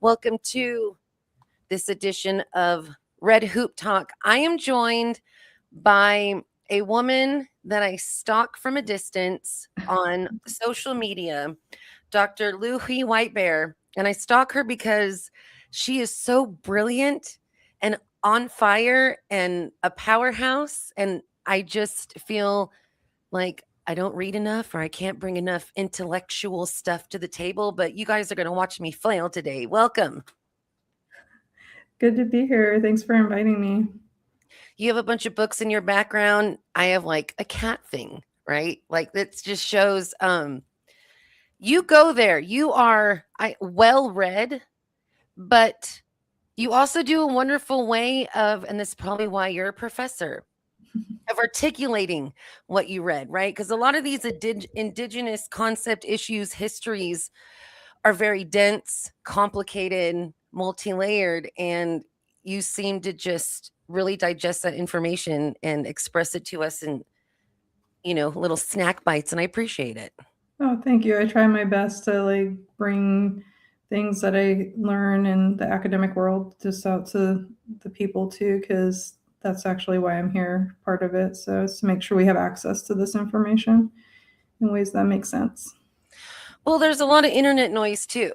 Welcome to this edition of Red Hoop Talk. I am joined by a woman that I stalk from a distance on social media, Dr. Luhui Whitebear. And I stalk her because she is so brilliant and on fire and a powerhouse. And I just feel like I don't read enough or I can't bring enough intellectual stuff to the table, but you guys are going to watch me flail today. Welcome. Good to be here. Thanks for inviting me. You have a bunch of books in your background. I have like a cat thing, right? Like that just shows you go there. You are well read, but you also do a wonderful way of, and this is probably why you're a professor, of articulating what you read, right? Because a lot of these indigenous concept issues, histories are very dense, complicated, multi-layered, and you seem to just really digest that information and express it to us in, little snack bites, and I appreciate it. Oh, thank you. I try my best to bring things that I learn in the academic world just out to the people too, because that's actually why I'm here, part of it. So it's to make sure we have access to this information in ways that make sense. Well, there's a lot of internet noise too.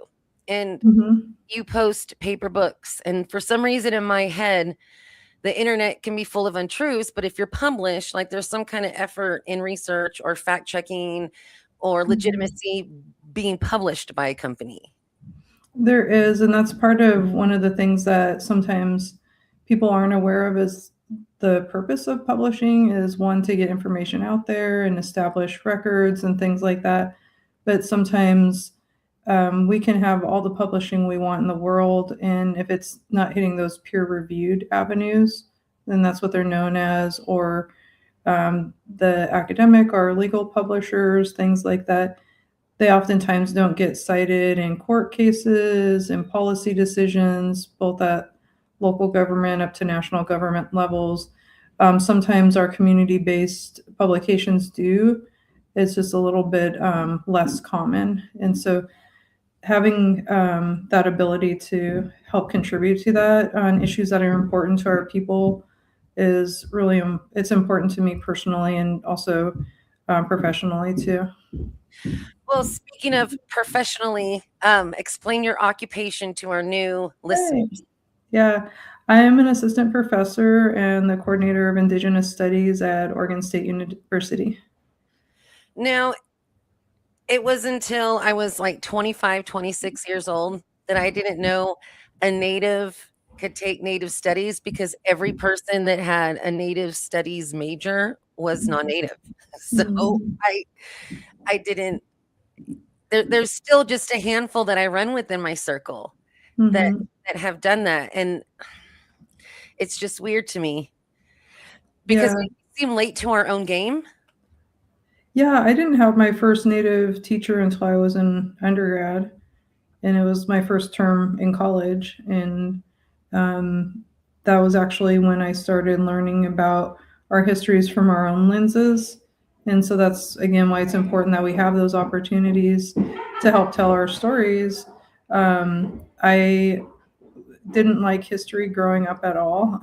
And you post paper books. And for some reason in my head, the internet can be full of untruths. But if you're published, like there's some kind of effort in research or fact checking or legitimacy being published by a company. There is. And that's part of one of the things that sometimes people aren't aware of is the purpose of publishing is one, to get information out there and establish records and things like that. But sometimes we can have all the publishing we want in the world, and if it's not hitting those peer-reviewed avenues, then that's what they're known as, or the academic or legal publishers, things like that. They oftentimes don't get cited in court cases and policy decisions, both at local government up to national government levels. Sometimes our community-based publications do. It's just a little bit less common. And so having that ability to help contribute to that on issues that are important to our people is really, it's important to me personally and also professionally too. Well, speaking of professionally, explain your occupation to our new listeners. Yeah, I am an assistant professor and the coordinator of Indigenous Studies at Oregon State University. Now, it was until I was like 25, 26 years old that I didn't know a Native could take Native studies because every person that had a Native studies major was non-Native. So I didn't. There's still just a handful that I run with in my circle that have done that, and it's just weird to me because we seem late to our own game. Yeah, I didn't have my first Native teacher until I was in undergrad, and it was my first term in college, and that was actually when I started learning about our histories from our own lenses. And so that's, again, why it's important that we have those opportunities to help tell our stories. I didn't like history growing up at all.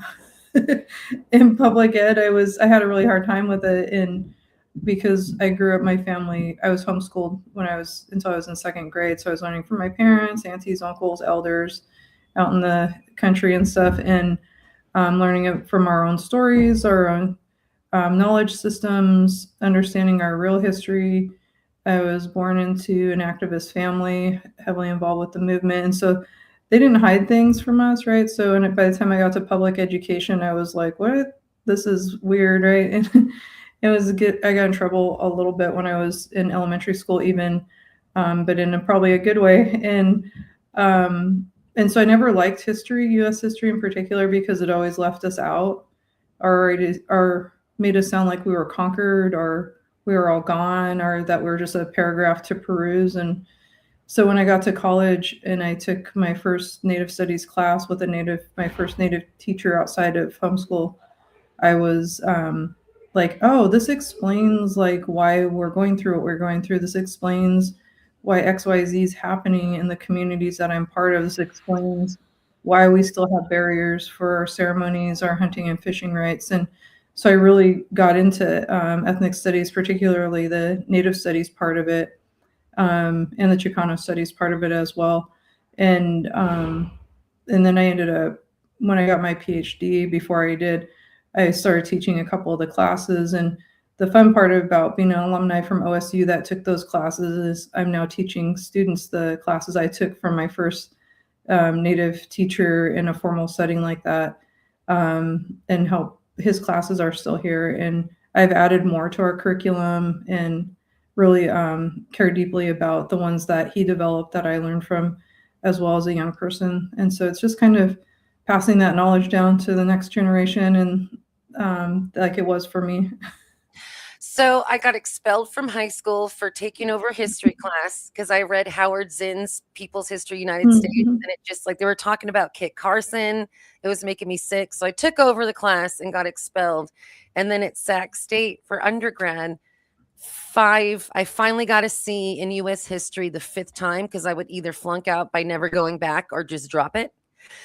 In public ed, I had a really hard time with it, and because I grew up, my family, I was homeschooled until I was in second grade. So I was learning from my parents, aunties, uncles, elders out in the country and stuff, and learning it from our own stories, our own knowledge systems, understanding our real history. I was born into an activist family, heavily involved with the movement. And so they didn't hide things from us, right? So by the time I got to public education, I was like, what? This is weird, right? And I got in trouble a little bit when I was in elementary school even, but in probably a good way. And so I never liked history, U.S. history in particular, because it always left us out or made us sound like we were conquered or we were all gone or that we were just a paragraph to peruse. And so when I got to college and I took my first Native Studies class with my first Native teacher outside of homeschool, I was like, oh, this explains like why we're going through what we're going through. This explains why XYZ is happening in the communities that I'm part of. This explains why we still have barriers for our ceremonies, our hunting and fishing rights. And so I really got into ethnic studies, particularly the Native studies part of it, and the Chicano studies part of it as well. And and then I ended up, when I got my PhD, before I did, I started teaching a couple of the classes. And the fun part about being an alumni from OSU that took those classes is I'm now teaching students the classes I took from my first Native teacher in a formal setting like that, and help his classes are still here. And I've added more to our curriculum and really care deeply about the ones that he developed that I learned from as well as a young person. And so it's just kind of passing that knowledge down to the next generation, and like it was for me. So I got expelled from high school for taking over history class because I read Howard Zinn's People's History United States, Mm-hmm. and it just like they were talking about Kit Carson. It was making me sick. So I took over the class and got expelled. And then at Sac State for undergrad, I finally got a C in US history the fifth time because I would either flunk out by never going back or just drop it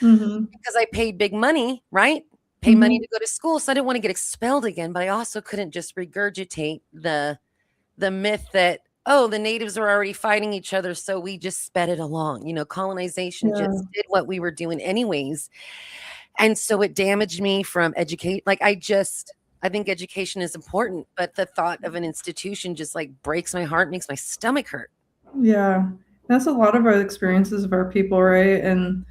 Mm-hmm. because I paid big money, right? Pay money Mm-hmm. to go to school. So I didn't want to get expelled again, but I also couldn't just regurgitate the myth that, oh, the natives were already fighting each other, so we just sped it along. Colonization Yeah. just did what we were doing anyways. And so it damaged me from educate. I think education is important, but the thought of an institution just like breaks my heart, makes my stomach hurt. Yeah. That's a lot of our experiences of our people, right? And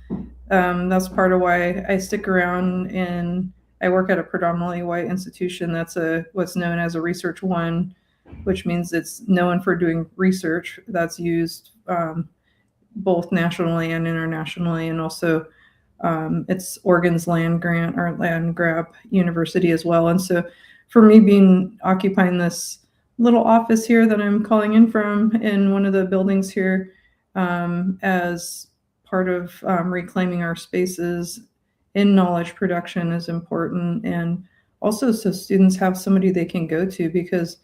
that's part of why I stick around. And I work at a predominantly white institution that's a what's known as a research one, which means it's known for doing research that's used both nationally and internationally, and also it's Oregon's land grant or land grab university as well. And so for me, being occupying this little office here that I'm calling in from in one of the buildings here, as part of reclaiming our spaces in knowledge production is important. And also so students have somebody they can go to, because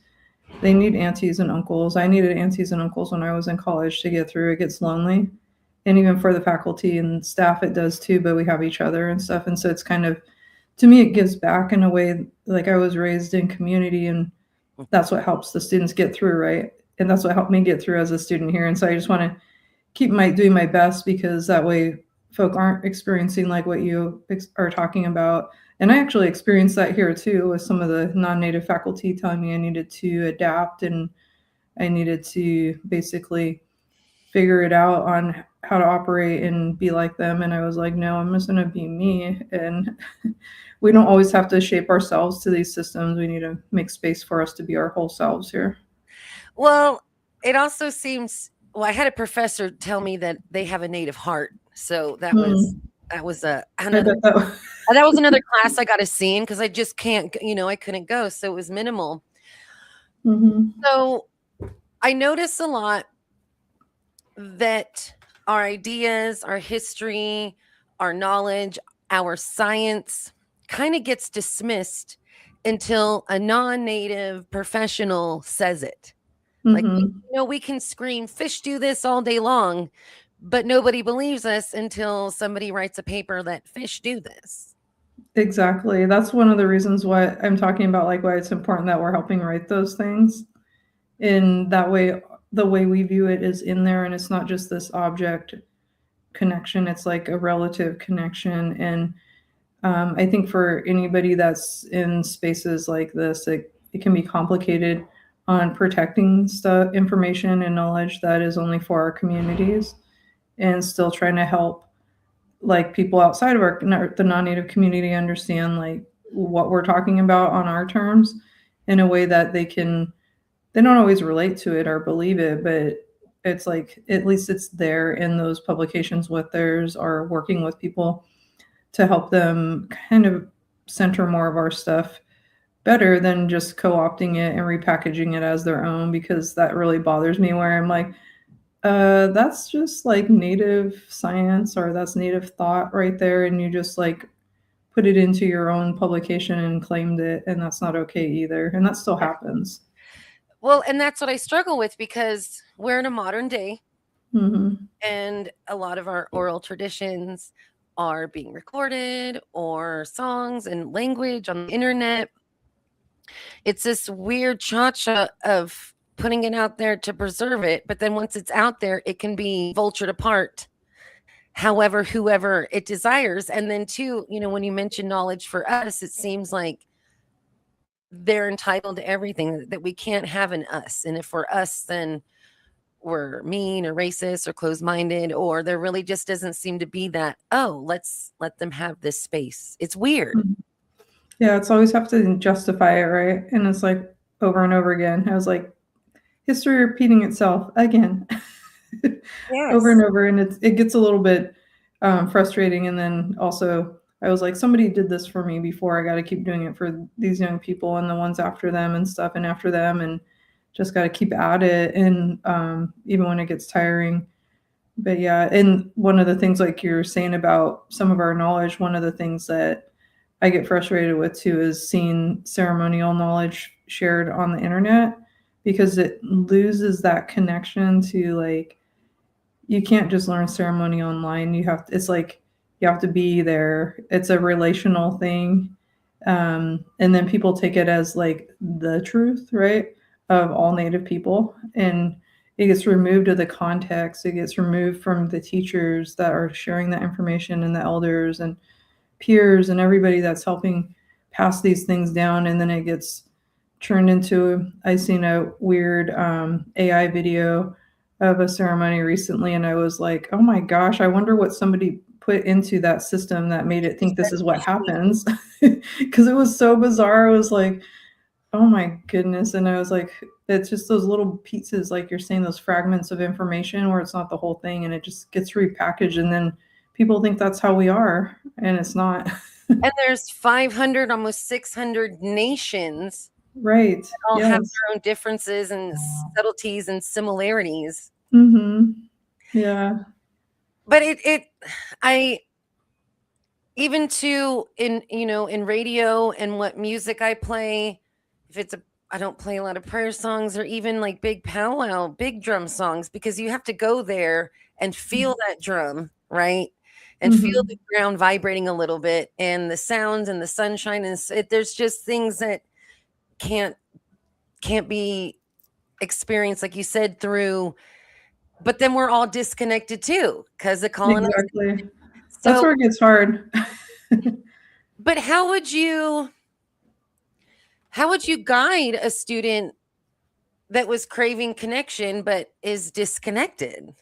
they need aunties and uncles. I needed aunties and uncles when I was in college to get through. It gets lonely. And even for the faculty and staff, it does too, but we have each other and stuff. And so it's kind of, to me, it gives back in a way. Like, I was raised in community, and that's what helps the students get through, right? And that's what helped me get through as a student here. And so I just want to keep doing my best, because that way folk aren't experiencing like what you are talking about. And I actually experienced that here too, with some of the non-native faculty telling me I needed to adapt, and I needed to basically figure it out on how to operate and be like them. And I was like, no, I'm just going to be me. And we don't always have to shape ourselves to these systems. We need to make space for us to be our whole selves here. Well, it also seems, well, I had a professor tell me that they have a native heart. So Hmm. that was I another bet that. that was another class I got a C in because I just can't, I couldn't go. So it was minimal. Hmm. So I notice a lot that our ideas, our history, our knowledge, our science kind of gets dismissed until a non-native professional says it. Like, Hmm. we can scream, fish do this all day long, but nobody believes us until somebody writes a paper that fish do this. Exactly. That's one of the reasons why I'm talking about, like, why it's important that we're helping write those things. In that way, the way we view it is in there, and it's not just this object connection, it's like a relative connection. And I think for anybody that's in spaces like this, it can be complicated on protecting stuff, information, and knowledge that is only for our communities, and still trying to help like people outside of the non-native community understand like what we're talking about on our terms, in a way that they don't always relate to it or believe it, but it's like at least it's there in those publications with theirs, or working with people to help them kind of center more of our stuff better than just co-opting it and repackaging it as their own, because that really bothers me, where I'm like, that's just like native science, or that's native thought right there, and you just like put it into your own publication and claimed it, and that's not okay either, and that still happens. Well, and that's what I struggle with because we're in a modern day Mm-hmm. and a lot of our oral traditions are being recorded or songs and language on the internet. It's this weird cha-cha of putting it out there to preserve it, but then once it's out there, it can be vultured apart however whoever it desires. And then too, when you mention knowledge for us, it seems like they're entitled to everything that we can't have in us. And if we're us, then we're mean or racist or closed-minded, or there really just doesn't seem to be that, oh, let's let them have this space. It's weird. Mm-hmm. Yeah, it's always have to justify it, right? And it's like over and over again. I was like, history repeating itself again, over and Yes. over, and it gets a little bit frustrating. And then also, I was like, somebody did this for me before. I got to keep doing it for these young people and the ones after them and stuff, and after them, and just got to keep at it. And even when it gets tiring. But yeah, and one of the things like you're saying about some of our knowledge, one of the things that I get frustrated with too is seeing ceremonial knowledge shared on the internet, because it loses that connection to, like, you can't just learn ceremony online. It's like you have to be there. It's a relational thing. And then people take it as like the truth, right, of all Native people. And it gets removed of the context. It gets removed from the teachers that are sharing that information, and the elders and peers and everybody that's helping pass these things down. And then it gets turned into, I seen a weird AI video of a ceremony recently, and I was like, oh my gosh, I wonder what somebody put into that system that made it think this is what happens. Because it was so bizarre. I was like, oh my goodness. And I was like, it's just those little pieces, like you're saying, those fragments of information where it's not the whole thing, and it just gets repackaged, and then people think that's how we are, and it's not. And there's 500, almost 600 nations Right. that all have Yes. their own differences and subtleties and similarities. Mm-hmm. Yeah. But I, even too, in radio and what music I play, if it's a I don't play a lot of prayer songs or even like big powwow, big drum songs, because you have to go there and feel that drum, right? And feel the Mm-hmm. ground vibrating a little bit and the sounds and the sunshine, and there's just things that can't can't be experienced, like you said, through. But then we're all disconnected too because of colonization. Exactly. That's So, where it gets hard. but how would you guide a student that was craving connection but is disconnected?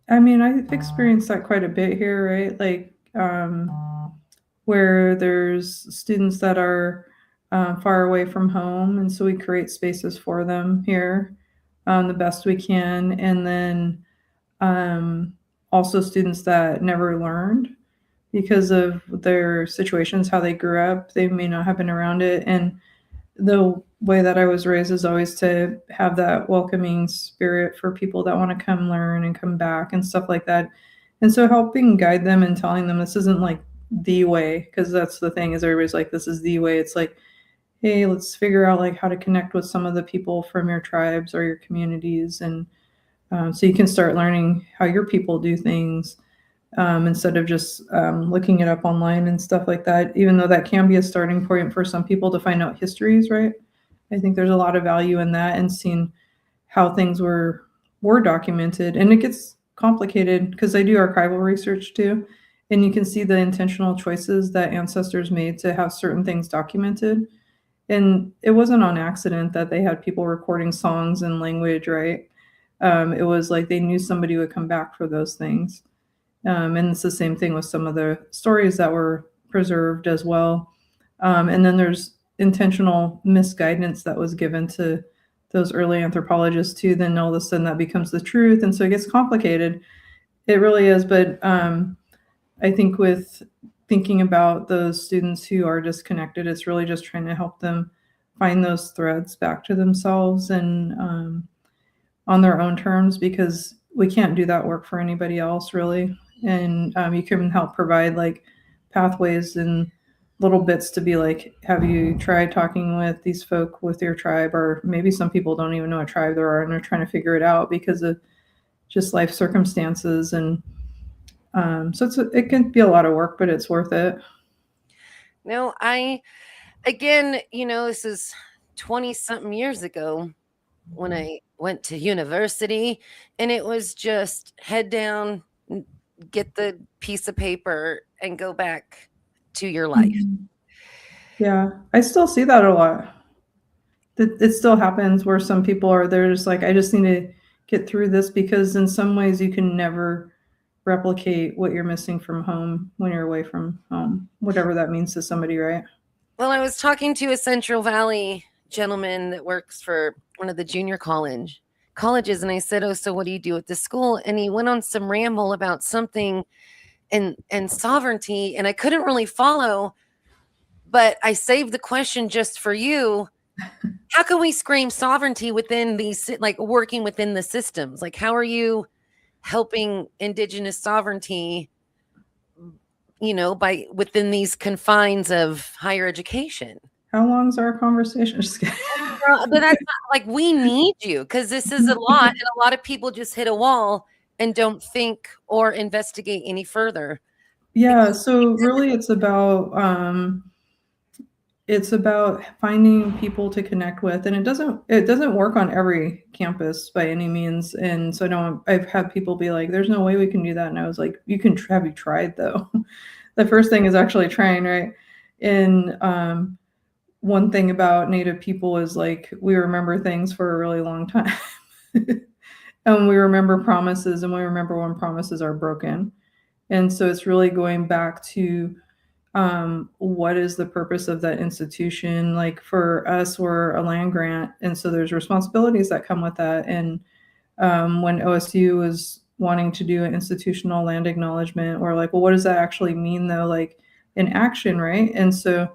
I mean, I've experienced that quite a bit here, right? Like, where there's students that are far away from home, and so we create spaces for them here the best we can. And then um, also students that never learned because of their situations, how they grew up, they may not have been around it. And the way that I was raised is always to have that welcoming spirit for people that want to come learn and come back and stuff like that. And so helping guide them and telling them this isn't like the way, because that's the thing, is everybody's like, this is the way. It's like, hey, let's figure out like how to connect with some of the people from your tribes or your communities. And so you can start learning how your people do things, instead of just looking it up online and stuff like that, even though that can be a starting point for some people to find out histories, right? I think there's a lot of value in that, and seeing how things were documented. And it gets complicated because I do archival research too, and you can see the intentional choices that ancestors made to have certain things documented. And it wasn't on accident that they had people recording songs and language, right? It was like they knew somebody would come back for those things. And it's the same thing with some of the stories that were preserved as well. And then there's intentional misguidance that was given to those early anthropologists too. Then all of a sudden that becomes the truth. And so it gets complicated. It really is. But I think with thinking about those students who are disconnected, it's really just trying to help them find those threads back to themselves, and on their own terms, because we can't do that work for anybody else really. And you can help provide like pathways and little bits to be like, have you tried talking with these folk with your tribe? Or maybe some people don't even know what tribe there are and they're trying to figure it out because of just life circumstances. And so it can be a lot of work, but it's worth it. No, this is 20 something years ago when I went to university, and it was just head down, get the piece of paper, and go back to your life. Mhm. Yeah, I still see that a lot. It still happens where some people are, they're just like, I just need to get through this, because in some ways you can never replicate what you're missing from home when you're away from home, whatever that means to somebody, right? Well, I was talking to a Central Valley gentleman that works for one of the junior colleges, and I said, "Oh, so what do you do at the school?" And he went on some ramble about something and sovereignty, and I couldn't really follow, but I saved the question just for you. How can we scream sovereignty within these, like, working within the systems? Like, how are you helping Indigenous sovereignty, by within these confines of higher education? How long's our conversation? Just kidding. But that's not like, we need you, because this is a lot, and a lot of people just hit a wall and don't think or investigate any further. Yeah, so really it's about finding people to connect with, and it doesn't work on every campus by any means. And so I've had people be like, there's no way we can do that, and I was like, have you tried though? The first thing is actually trying, right? And one thing about Native people is, like, we remember things for a really long time. And we remember promises, and we remember when promises are broken. And so it's really going back to what is the purpose of that institution. Like, for us, we're a land grant, and so there's responsibilities that come with that. And when OSU was wanting to do an institutional land acknowledgement, we're like, well, what does that actually mean though, like in action, right? And so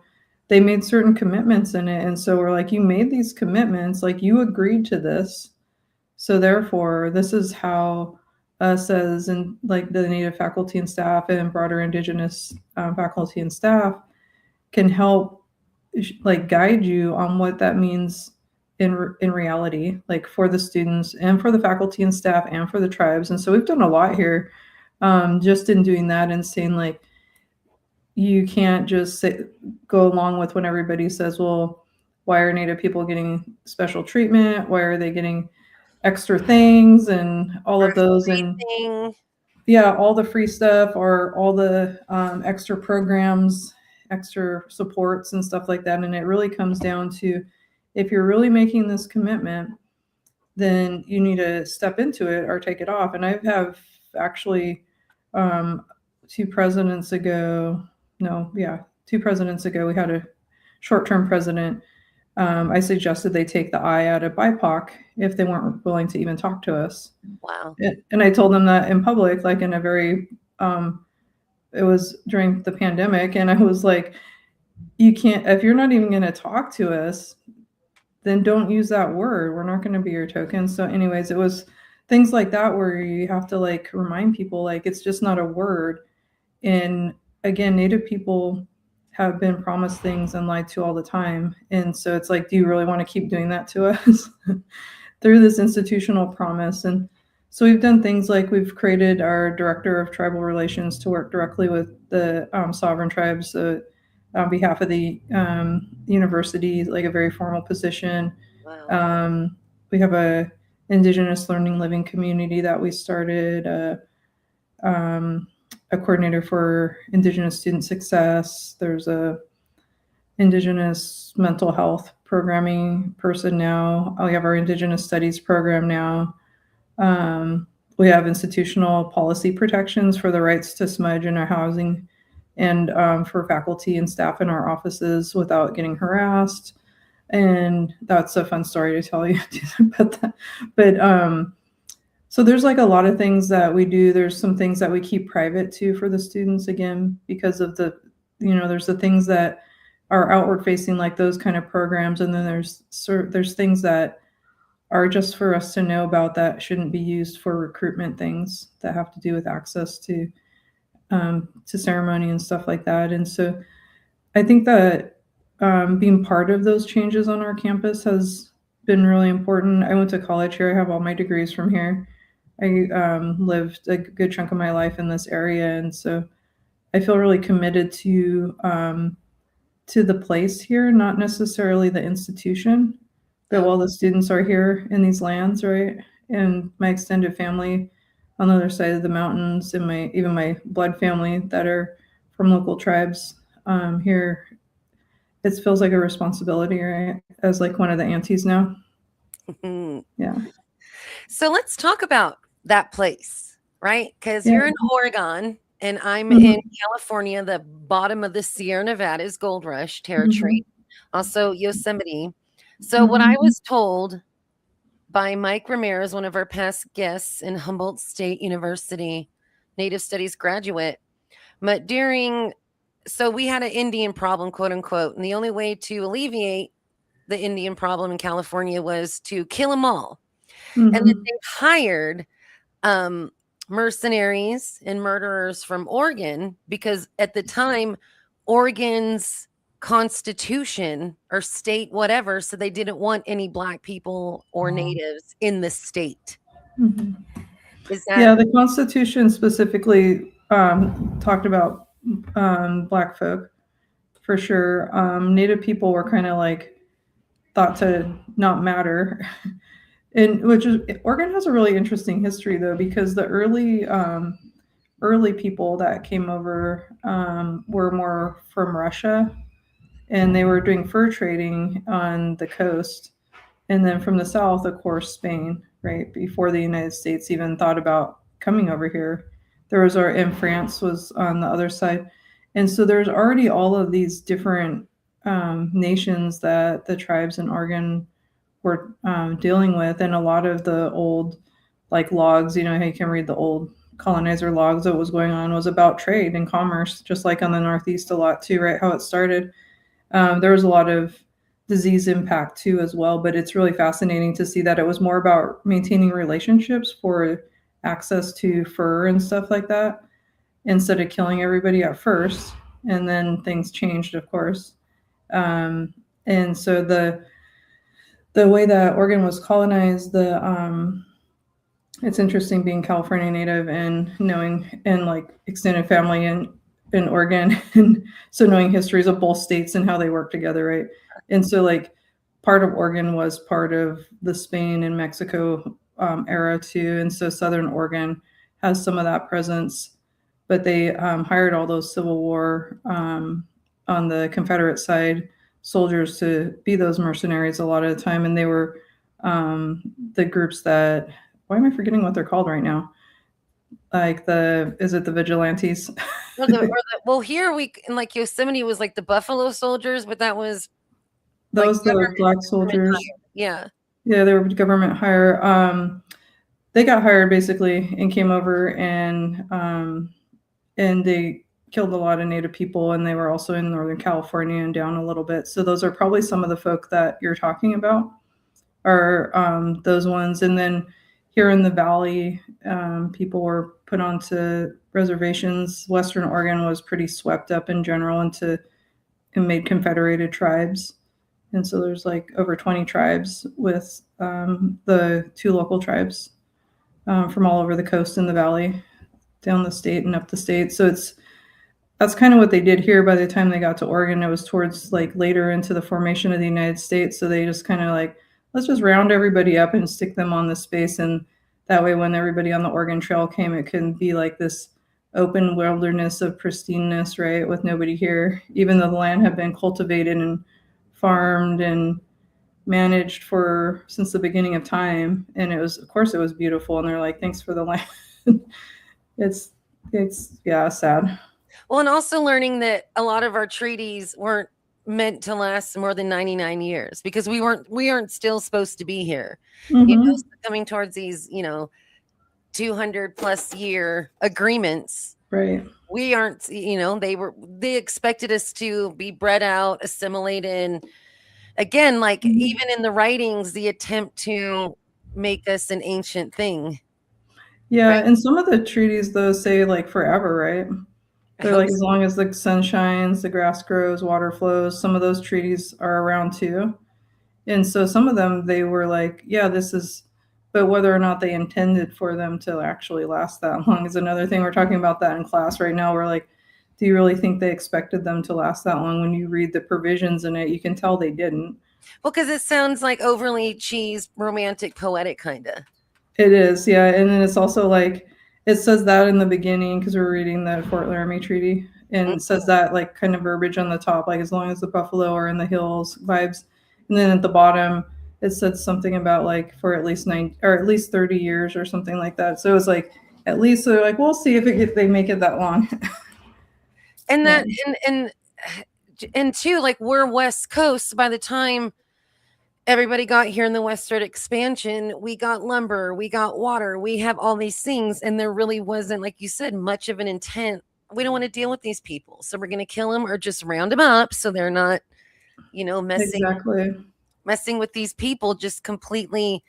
they made certain commitments in it, and so we're like, you made these commitments, like you agreed to this, so therefore this is how us as, and like the Native faculty and staff and broader Indigenous faculty and staff can help, like, guide you on what that means in reality, like for the students and for the faculty and staff and for the tribes. And so we've done a lot here, just in doing that and saying, like, you can't just go along with when everybody says, well, why are Native people getting special treatment? Why are they getting extra things and all of those? And yeah, all the free stuff, or all the extra programs, extra supports and stuff like that. And it really comes down to, if you're really making this commitment, then you need to step into it or take it off. And I have actually, um, two presidents ago, no, yeah, 2 presidents ago, we had a short-term president. I suggested they take the I out of BIPOC if they weren't willing to even talk to us. Wow. And I told them that in public, like in a very, it was during the pandemic, and I was like, you can't, if you're not even going to talk to us, then don't use that word. We're not going to be your token. So anyways, it was things like that where you have to, like, remind people, like, it's just not a word. And again, Native people have been promised things and lied to all the time. And so it's like, do you really want to keep doing that to us through this institutional promise? And so we've done things like, we've created our director of tribal relations to work directly with the sovereign tribes on behalf of the university, like a very formal position. Wow. We have a Indigenous learning living community that we started, a coordinator for Indigenous student success. There's a Indigenous mental health programming person now. We have our Indigenous studies program now. We have institutional policy protections for the rights to smudge in our housing, and for faculty and staff in our offices without getting harassed. And that's a fun story to tell you about that. But so there's, like, a lot of things that we do. There's some things that we keep private too for the students, again, because of the, there's the things that are outward facing, like those kind of programs. And then there's things that are just for us to know about that shouldn't be used for recruitment things that have to do with access to ceremony and stuff like that. And so I think that being part of those changes on our campus has been really important. I went to college here. I have all my degrees from here. I lived a good chunk of my life in this area, and so I feel really committed to the place here, not necessarily the institution, but Oh, while the students are here in these lands, right? And my extended family on the other side of the mountains, and my even my blood family that are from local tribes here, it feels like a responsibility, right? As like one of the aunties now. mhm. Yeah. So let's talk about that place, right? Because Yeah. you're in Oregon and I'm in Mhm. California, the bottom of the Sierra Nevadas gold rush territory, Mhm. also Yosemite. So, what I Mhm. was told by Mike Ramirez, one of our past guests in Humboldt State University, Native Studies graduate, but so we had an Indian problem, quote unquote, and the only way to alleviate the Indian problem in California was to kill them all. And that Mhm. they hired um, mercenaries and murderers from Oregon because at the time, Oregon's constitution or state, whatever, so they didn't want any black people or natives in the state. Mhm. Is that Yeah, the Constitution specifically talked about Black folk for sure. Native people were kind of like thought to not matter, and which is Oregon has a really interesting history though because the early people that came over were more from Russia, and they were doing fur trading on the coast. And then from the south, of course, Spain, right? Before the United States even thought about coming over here. And France was on the other side. And so there's already all of these different nations that the tribes in Oregon were dealing with. And a lot of the old, like logs, you know, how you can read the old colonizer logs that was going on was about trade and commerce, just like on the Northeast a lot too, right? How it started. There was a lot of disease impact too, as well. But it's really fascinating to see that it was more about maintaining relationships for access to fur and stuff like that instead of killing everybody at first. And then things changed, of course. And so the way that Oregon was colonized, the it's interesting being California native and knowing and like extended family in Oregon, and so knowing histories of both states and how they work together, right? And so like part of Oregon was part of the Spain and Mexico era too, and so Southern Oregon has some of that presence, but they hired all those Civil War on the Confederate side soldiers to be those mercenaries a lot of the time, and they were the groups that why am I forgetting what they're called right now? Like is it the vigilantes? well here we in like Yosemite was like the Buffalo Soldiers, but that was like Those the black government soldiers. hire. Yeah. Yeah, they were government hire. They got hired basically and came over and they killed a lot of Native people, and they were also in Northern California and down a little bit. So those are probably some of the folk that you're talking about are those ones. And then here in the valley, people were put onto reservations. Western Oregon was pretty swept up in general into and made confederated tribes. And so there's like over 20 tribes with the two local tribes from all over the coast and the valley, down the state and up the state. So that's kind of what they did here. By the time they got to Oregon, it was towards like later into the formation of the United States. So they just kind of like, let's just round everybody up and stick them on this space. And that way, when everybody on the Oregon Trail came, it couldn't be like this open wilderness of pristineness, right? With nobody here, even though the land had been cultivated and farmed and managed for since the beginning of time. And it was, of course, it was beautiful. And they're like, thanks for the land. it's, yeah, sad. Well, and also learning that a lot of our treaties weren't meant to last more than 99 years because we aren't still supposed to be here. So Mm-hmm. coming towards these, 200 plus year agreements, Right. we aren't, they expected us to be bred out, assimilated, and again, like Mhm. even in the writings, the attempt to make us an ancient thing, Yeah, right? and some of the treaties though say like forever, right? I They're hope like, as long as the sun shines, the grass grows, water flows, some of those treaties are around too. And so some of them, they were like, yeah, this is, but whether or not they intended for them to actually last that long is another thing. We're talking about that in class right now. We're like, do you really think they expected them to last that long? When you read the provisions in it, you can tell they didn't. Well, because it sounds like overly cheese, romantic, poetic kind of. It is, yeah. And then it's also like, it says that in the beginning because we're reading the Fort Laramie Treaty, and it says that like kind of verbiage on the top, like as long as the buffalo are in the hills vibes. And then at the bottom, it said something about like for at least 30 years or something like that. So it was like, at least they're like, we'll see if they make it that long. And Yeah. that, and too, like we're West Coast. By the time everybody got here in the westward expansion, we got lumber, we got water, we have all these things, and there really wasn't, like you said, much of an intent. We don't want to deal with these people, so we're going to kill them or just round them up so they're not, Exactly. messing with these people, just completely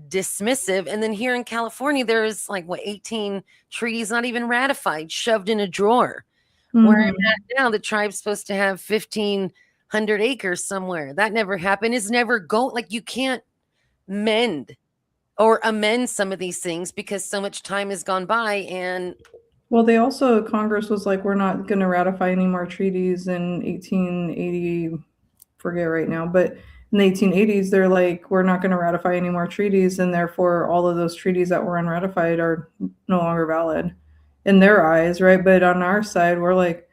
dismissive. And then here in California, there's like 18 treaties not even ratified, shoved in a drawer. Where I'm Mm-hmm. at now, the tribe's supposed to have 1,500 acres somewhere. That never happened. It's never like you can't mend or amend some of these things because so much time has gone by. And Well, they also, Congress was like, we're not going to ratify any more treaties in 1880, forget right now, but in the 1880s, they're like, we're not going to ratify any more treaties, and therefore all of those treaties that were unratified are no longer valid in their eyes, right? But on our side, we're like,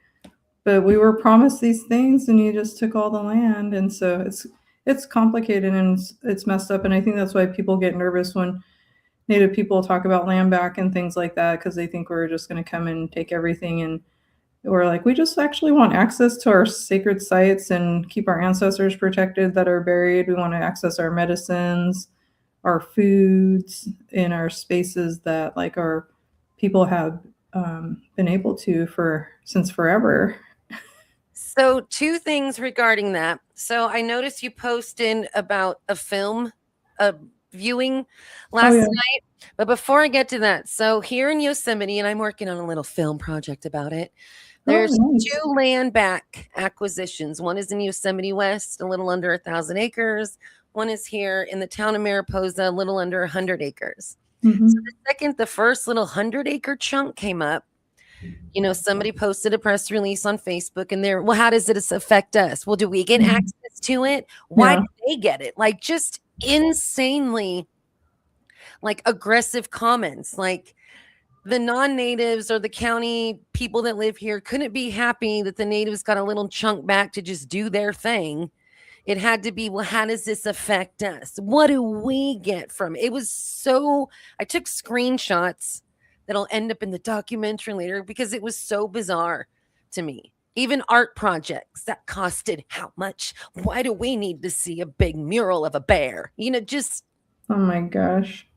but we were promised these things, and you just took all the land, and so it's complicated and it's messed up, and I think that's why people get nervous when Native people talk about land back and things like that because they think we're just going to come and take everything. And we're like, we just actually want access to our sacred sites and keep our ancestors protected that are buried. We want to access our medicines, our foods, in our spaces that like our people have been able to for since forever. so, two things regarding that. So, I noticed you posted about a film, a viewing Oh last yeah. night. But before I get to that, so here in Yosemite, and I'm working on a little film project about it, Oh there's nice. two land back acquisitions. One is in Yosemite West, a little under 1,000 acres. One is here in the town of Mariposa, a little under 100 acres. So Mm-hmm. the first little 100-acre chunk came up, somebody posted a press release on Facebook and well, how does it affect us? Well, do we get Mm-hmm. access to it? Why Yeah. do they get it? Like just insanely like aggressive comments. Like the non-natives or the county people that live here couldn't be happy that the natives got a little chunk back to just do their thing. It had to be, well, how does this affect us? What do we get from it? It was so, I took screenshots that'll end up in the documentary later because it was so bizarre to me. Even art projects that costed how much? Why do we need to see a big mural of a bear? Just Oh my gosh.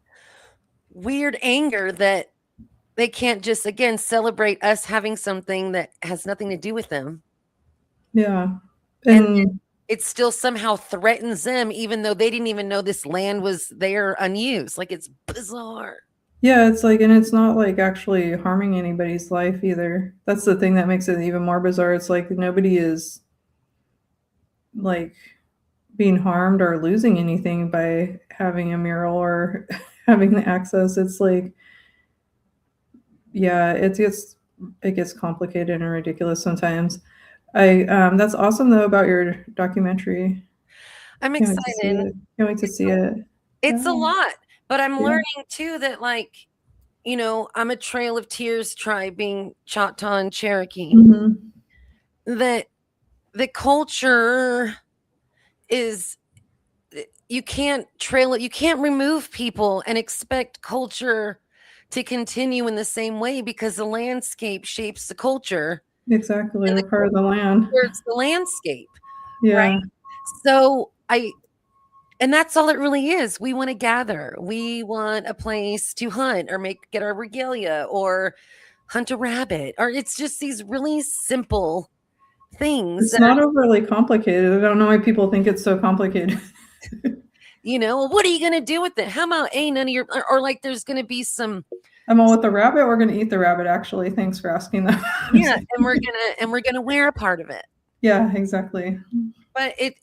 weird anger that they can't just, again, celebrate us having something that has nothing to do with them. Yeah. And And it still somehow threatens them, even though they didn't even know this land was there unused. Like it's bizarre. yeah, it's like, and it's not like actually harming anybody's life either. That's the thing that makes it even more bizarre. It's like nobody is like being harmed or losing anything by having a mural or having the access. It's like, yeah, it gets complicated and ridiculous sometimes. I That's awesome though about your documentary. I'm Can't wait to see excited. it. Can't wait to see it. It's a Yeah. lot, but I'm Yeah. learning too that, like, I'm a Trail of Tears tribe being Choctaw and Cherokee, Mhm. that the culture is, you can't trail it, you can't remove people and expect culture to continue in the same way because the landscape shapes the culture Exactly. and We're the part of the land. culture is the landscape, right? Yeah. So and that's all it really is. We want to gather. We want a place to hunt or get our regalia or hunt a rabbit. Or it's just these really simple things It's that are, not overly complicated. I don't know why people think it's so complicated. what are you going to do with it? How about ain't none of your, or like there's going to be some I'm all with the rabbit. We're going to eat the rabbit, actually. Thanks for asking that. Yeah, and we're gonna wear a part of it. Yeah, exactly. But it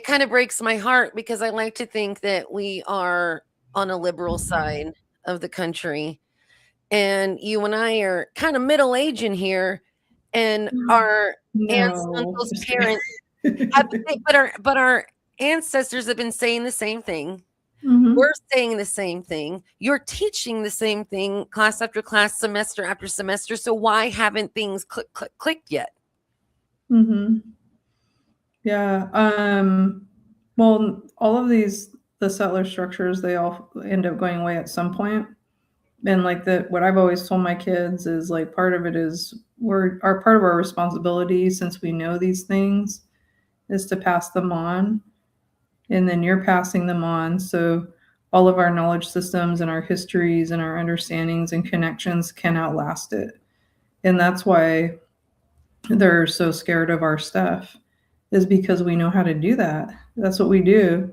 kind of breaks my heart because I like to think that we are on a liberal side of the country. And you and I are kind of middle age in here, and our aunts, No, uncles, just parents have, kidding. but our ancestors have been saying the same thing. Hmm. We're saying the same thing. You're teaching the same thing class after class, semester after semester. So why haven't things clicked yet? Hmm. Yeah. Well, all of the settler structures, they all end up going away at some point. And like what I've always told my kids is like part of it is part of our responsibility, since we know these things, is to pass them on. And then you're passing them on. So all of our knowledge systems and our histories and our understandings and connections can outlast it. And that's why they're so scared of our stuff, is because we know how to do that. That's what we do.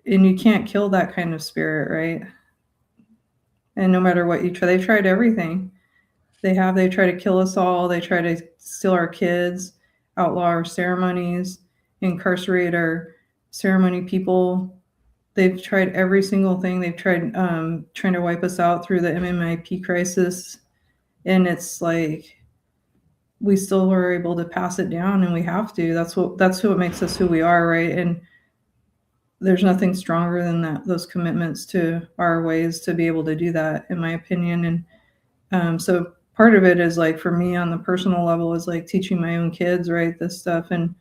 And you can't kill that kind of spirit, right? And no matter what you try, they tried everything. They try to kill us all. They try to steal our kids, outlaw our ceremonies, incarcerate our ceremony people. They've tried every single thing. They've tried trying to wipe us out through the MMIP crisis. And it's like we still were able to pass it down, and we have to. That's what makes us who we are, right? And there's nothing stronger than those commitments to our ways to be able to do that, in my opinion. And so part of it is like, for me on the personal level, is like teaching my own kids, right, this stuff, and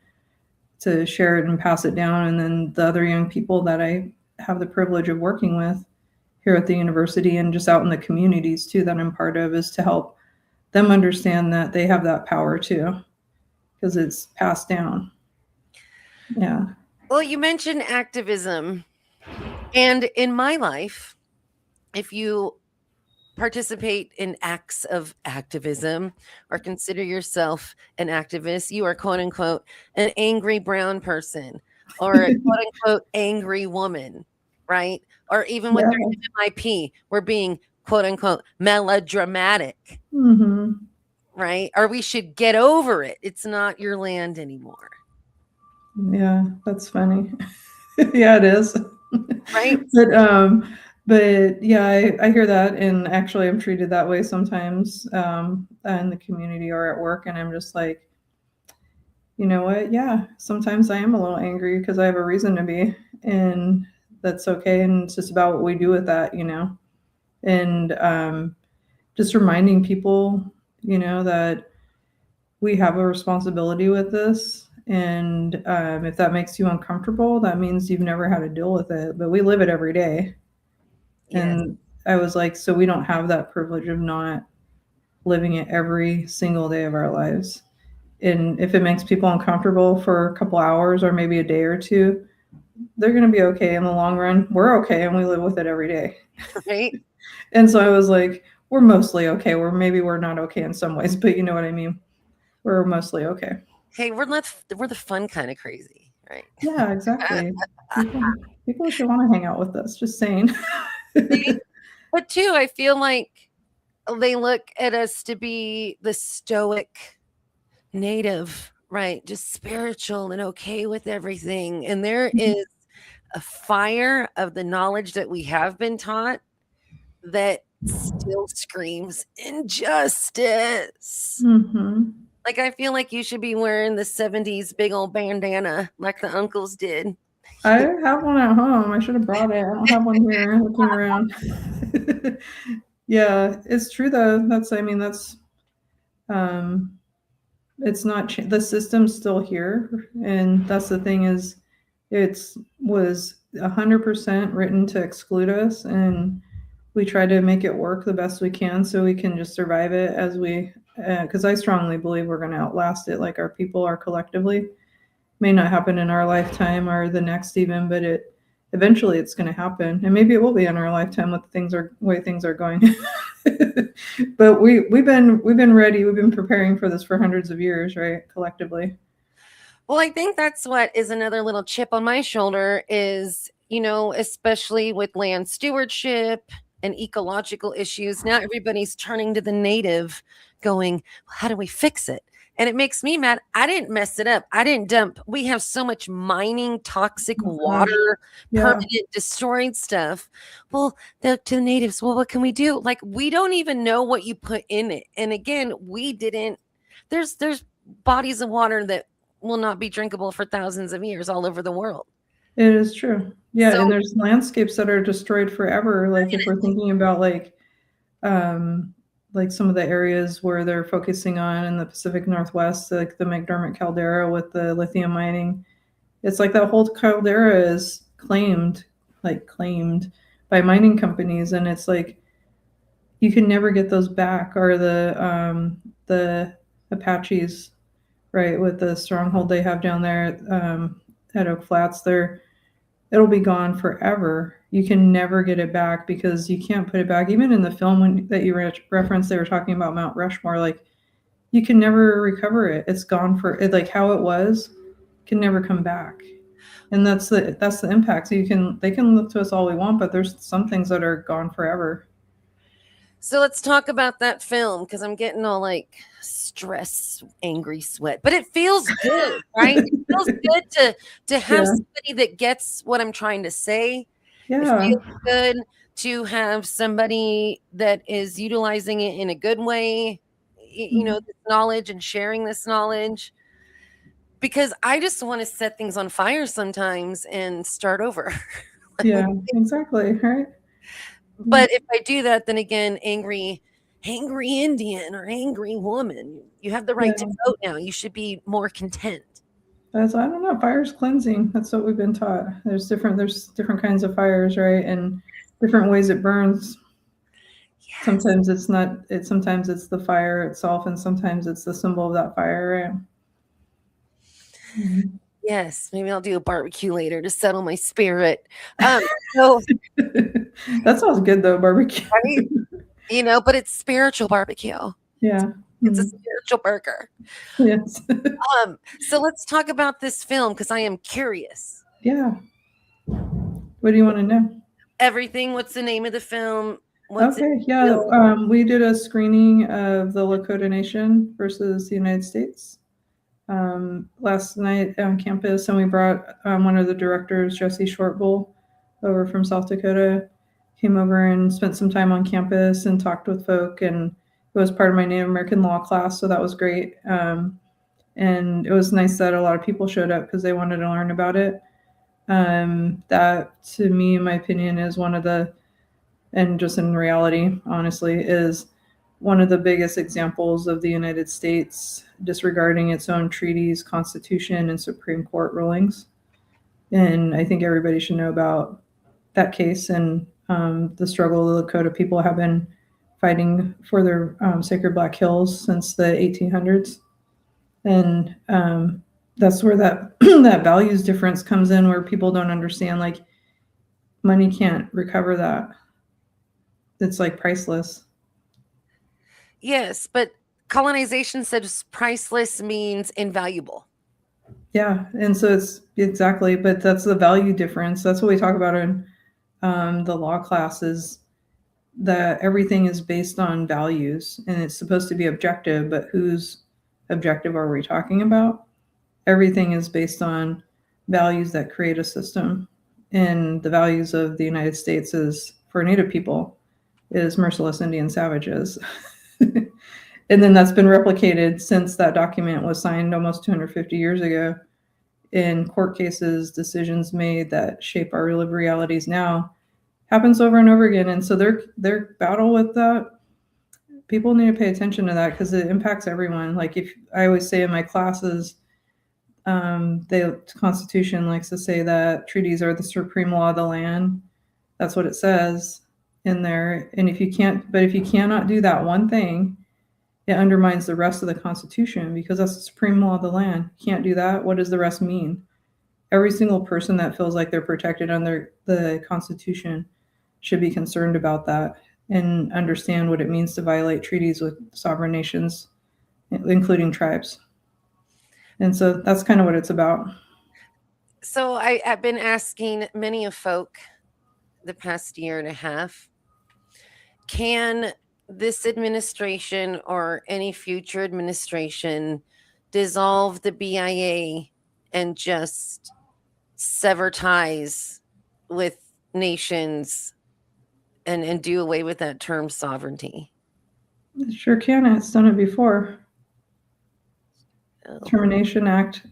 to share it and pass it down. And then the other young people that I have the privilege of working with here at the university and just out in the communities too that I'm part of, is to help them understand that they have that power too, because it's passed down. Yeah. Well, you mentioned activism. And in my life, if you participate in acts of activism or consider yourself an activist, you are quote unquote an angry brown person or a quote unquote angry woman, right? Or even with Yeah. their MMIP, we're being quote unquote melodramatic, Mm-hmm. right? Or we should get over it. It's not your land anymore, Yeah, that's funny. Yeah, it is. right? But but yeah, I hear that, and actually I'm treated that way sometimes in the community or at work, and I'm just like, you know what? Yeah, sometimes I am a little angry because I have a reason to be, and that's okay. And it's just about what we do with that, and just reminding people, that we have a responsibility with this. And if that makes you uncomfortable, that means you've never had to deal with it. But we live it every day. Yes. And I was like, so we don't have that privilege of not living it every single day of our lives. And if it makes people uncomfortable for a couple hours or maybe a day or two, they're going to be okay in the long run. We're okay, and we live with it every day. Right. And so I was like, we're mostly okay. We're not okay in some ways, but you know what I mean? We're mostly okay. Hey, we're the fun kind of crazy, right? Yeah, exactly. People should want to hang out with us, just saying. See? But too, I feel like they look at us to be the stoic native, right? Just spiritual and okay with everything. And there is a fire of the knowledge that we have been taught that still screams injustice. Hmm. Like, I feel like you should be wearing the 70s big old bandana like the uncles did. I have one at home. I should have brought it. I don't have one here looking around. Yeah, it's true though. That's um it's not the system's still here, and that's the thing is it's was 100% written to exclude us, and we try to make it work the best we can so we can just survive it as we because I strongly believe we're going to outlast it, like our people are collectively. May not happen in our lifetime or the next even, but it eventually it's going to happen, and maybe it will be in our lifetime with way things are going. But we've been ready. We've been preparing for this for hundreds of years, right? Collectively. Well, I think that's what is another little chip on my shoulder is, especially with land stewardship and ecological issues, now everybody's turning to the native going, how do we fix it? And it makes me mad. I didn't mess it up. I didn't dump. We have so much mining, toxic Oh gosh. water, Yeah. permanent destroyed stuff. Well, to the natives, well, what can we do? Like, we don't even know what you put in it. And again, we didn't. There's bodies of water that will not be drinkable for thousands of years all over the world. It is true. Yeah, So and there's landscapes that are destroyed forever. Like if we're thinking about like some of the areas where they're focusing on in the Pacific Northwest, like the McDermott caldera with the lithium mining, it's like that whole caldera is claimed by mining companies, and it's like you can never get those back. Or the Apaches, right, with the stronghold they have down there at Oak Flats, it'll be gone forever. You can never get it back because you can't put it back. Even in the film that you referenced, they were talking about Mount Rushmore. Like you can never recover it. It's gone for it. Like how it was can never come back. And that's the impact. So they can look to us all we want, but there's some things that are gone forever. So let's talk about that film because I'm getting all like stress, angry sweat, but it feels good, right? It feels good to have Yeah. somebody that gets what I'm trying to say. It Yeah. feels good to have somebody that is utilizing it in a good way, this knowledge and sharing this knowledge. Because I just want to set things on fire sometimes and start over. Yeah, exactly. Right. But if I do that, then again, angry Indian or angry woman, you have the right to Yeah. vote now. You should be more content. I don't know, fire's cleansing. That's what we've been taught. There's different kinds of fires, right? And different ways it burns. Yes. Sometimes it's not it sometimes it's the fire itself, and sometimes it's the symbol of that fire, right? Mhm. Yes. Maybe I'll do a barbecue later to settle my spirit. So That sounds good though, barbecue. right, but it's spiritual barbecue. Yeah. It's a Mhm. spiritual burger. Yes. So let's talk about this film because I am curious. Yeah. What do you want to know? Everything. What's the name of the film? What's it? Okay, yeah, we did a screening of the Lakota Nation versus the United States last night on campus, and we brought one of the directors, Jesse Shortbull, over from South Dakota. Came over and spent some time on campus and talked with folk, and it was part of my Native American law class, so that was great. And it was nice that a lot of people showed up because they wanted to learn about it. That, to me, in my opinion, is one of the, and just in reality, honestly, is one of the biggest examples of the United States disregarding its own treaties, Constitution, and Supreme Court rulings. And I think everybody should know about that case and the struggle the Lakota people have been fighting for their sacred Black Hills since the 1800s. And that's where that that values difference comes in, where people don't understand, like, money can't recover that. It's like priceless. Yes, but colonization says priceless means invaluable. Yeah, and so it's exactly, but that's the value difference. That's what we talk about in the law classes. That everything is based on values, and it's supposed to be objective. But whose objective are we talking about? Everything is based on values that create a system, and the values of the United States is for Native people is merciless Indian savages. And then that's been replicated since that document was signed almost 250 years ago in court cases, decisions made that shape our lived realities now happens over and over again. And so their battle with that, people need to pay attention to that because it impacts everyone. Like, if I always say in my classes, the Constitution likes to say that treaties are the supreme law of the land. That's what it says in there. And if you cannot do that one thing, it undermines the rest of the Constitution because that's the supreme law of the land. You can't do that. What does the rest mean? Every single person that feels like they're protected under the Constitution should be concerned about that and understand what it means to violate treaties with sovereign nations, including tribes. And so that's kind of what it's about. So I've been asking many of folk the past year and a half, can this administration or any future administration dissolve the BIA and just sever ties with nations and do away with that term sovereignty? It sure can. It's done it before. Oh. Termination Act.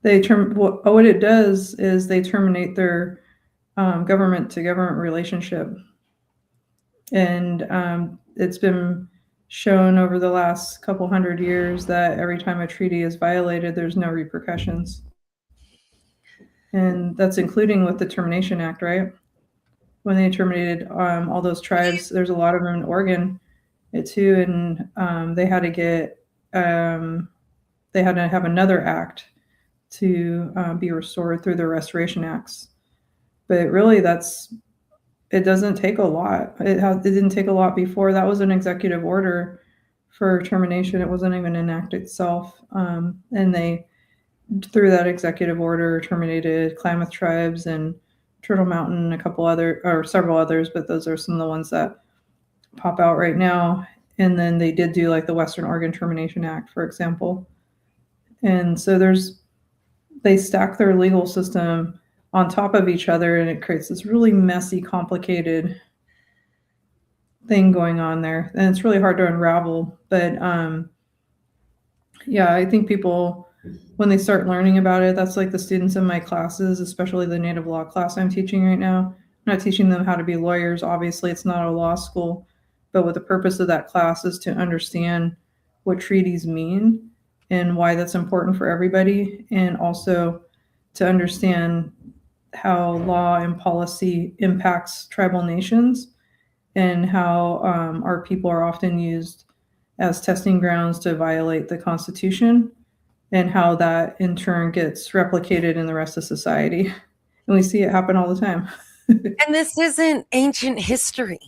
What it does is they terminate their government to government relationship, and it's been shown over the last couple hundred years that every time a treaty is violated, there's no repercussions, and that's including with the Termination Act, right? When they terminated all those tribes, there's a lot of them in Oregon, too, and they had to get they had to have another act to be restored through the restoration acts. But really, it doesn't take a lot. It didn't take a lot before. That was an executive order for termination. It wasn't even an act itself, and they, through that executive order, terminated Klamath tribes and Turtle Mountain, a couple other or several others, but those are some of the ones that pop out right now. And then they did do like the Western Oregon Termination Act, for example. And so they stack their legal system on top of each other, and it creates this really messy, complicated thing going on there, and it's really hard to unravel. But yeah, I think people, when they start learning about it, that's like the students in my classes, especially the native law class I'm teaching right now. I'm not teaching them how to be lawyers. Obviously, it's not a law school, but what the purpose of that class is to understand what treaties mean and why that's important for everybody, and also to understand how law and policy impacts tribal nations, and how our people are often used as testing grounds to violate the Constitution, and how that in turn gets replicated in the rest of society. And we see it happen all the time. And this isn't ancient history.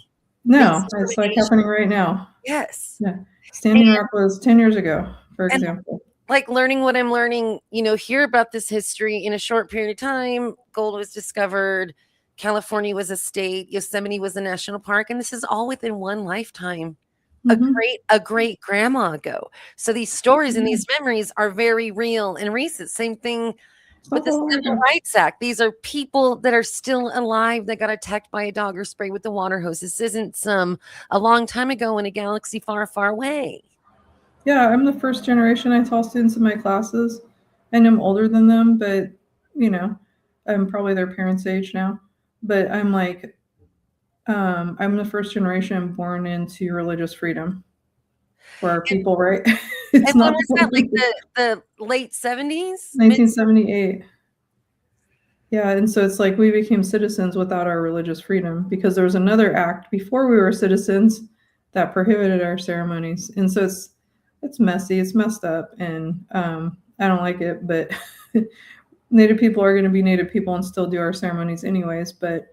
No, it's like happening right now. Yes. Yeah. Standing Rock was 10 years ago, for And example. like learning what I'm learning, hear about this history in a short period of time. Gold was discovered. California was a state. Yosemite was a national park. And this is all within one lifetime. Mhm. A great grandma ago. So these stories and these memories are very real and recent. Same thing with the Civil Rights Act. These are people that are still alive that got attacked by a dog or sprayed with a water hose. This isn't a long time ago in a galaxy far, far away. Yeah, I'm the first generation. I tell students in my classes, and I'm older than them, but I'm probably their parents' age now. But I'm like, I'm the first generation born into religious freedom for our people, right? And It's when not was that? Like the late 70s? 1978. Yeah, and so it's like we became citizens without our religious freedom because there was another act before we were citizens that prohibited our ceremonies, and so it's messy, it's messed up, and I don't like it. But Native people are going to be Native people and still do our ceremonies anyways. But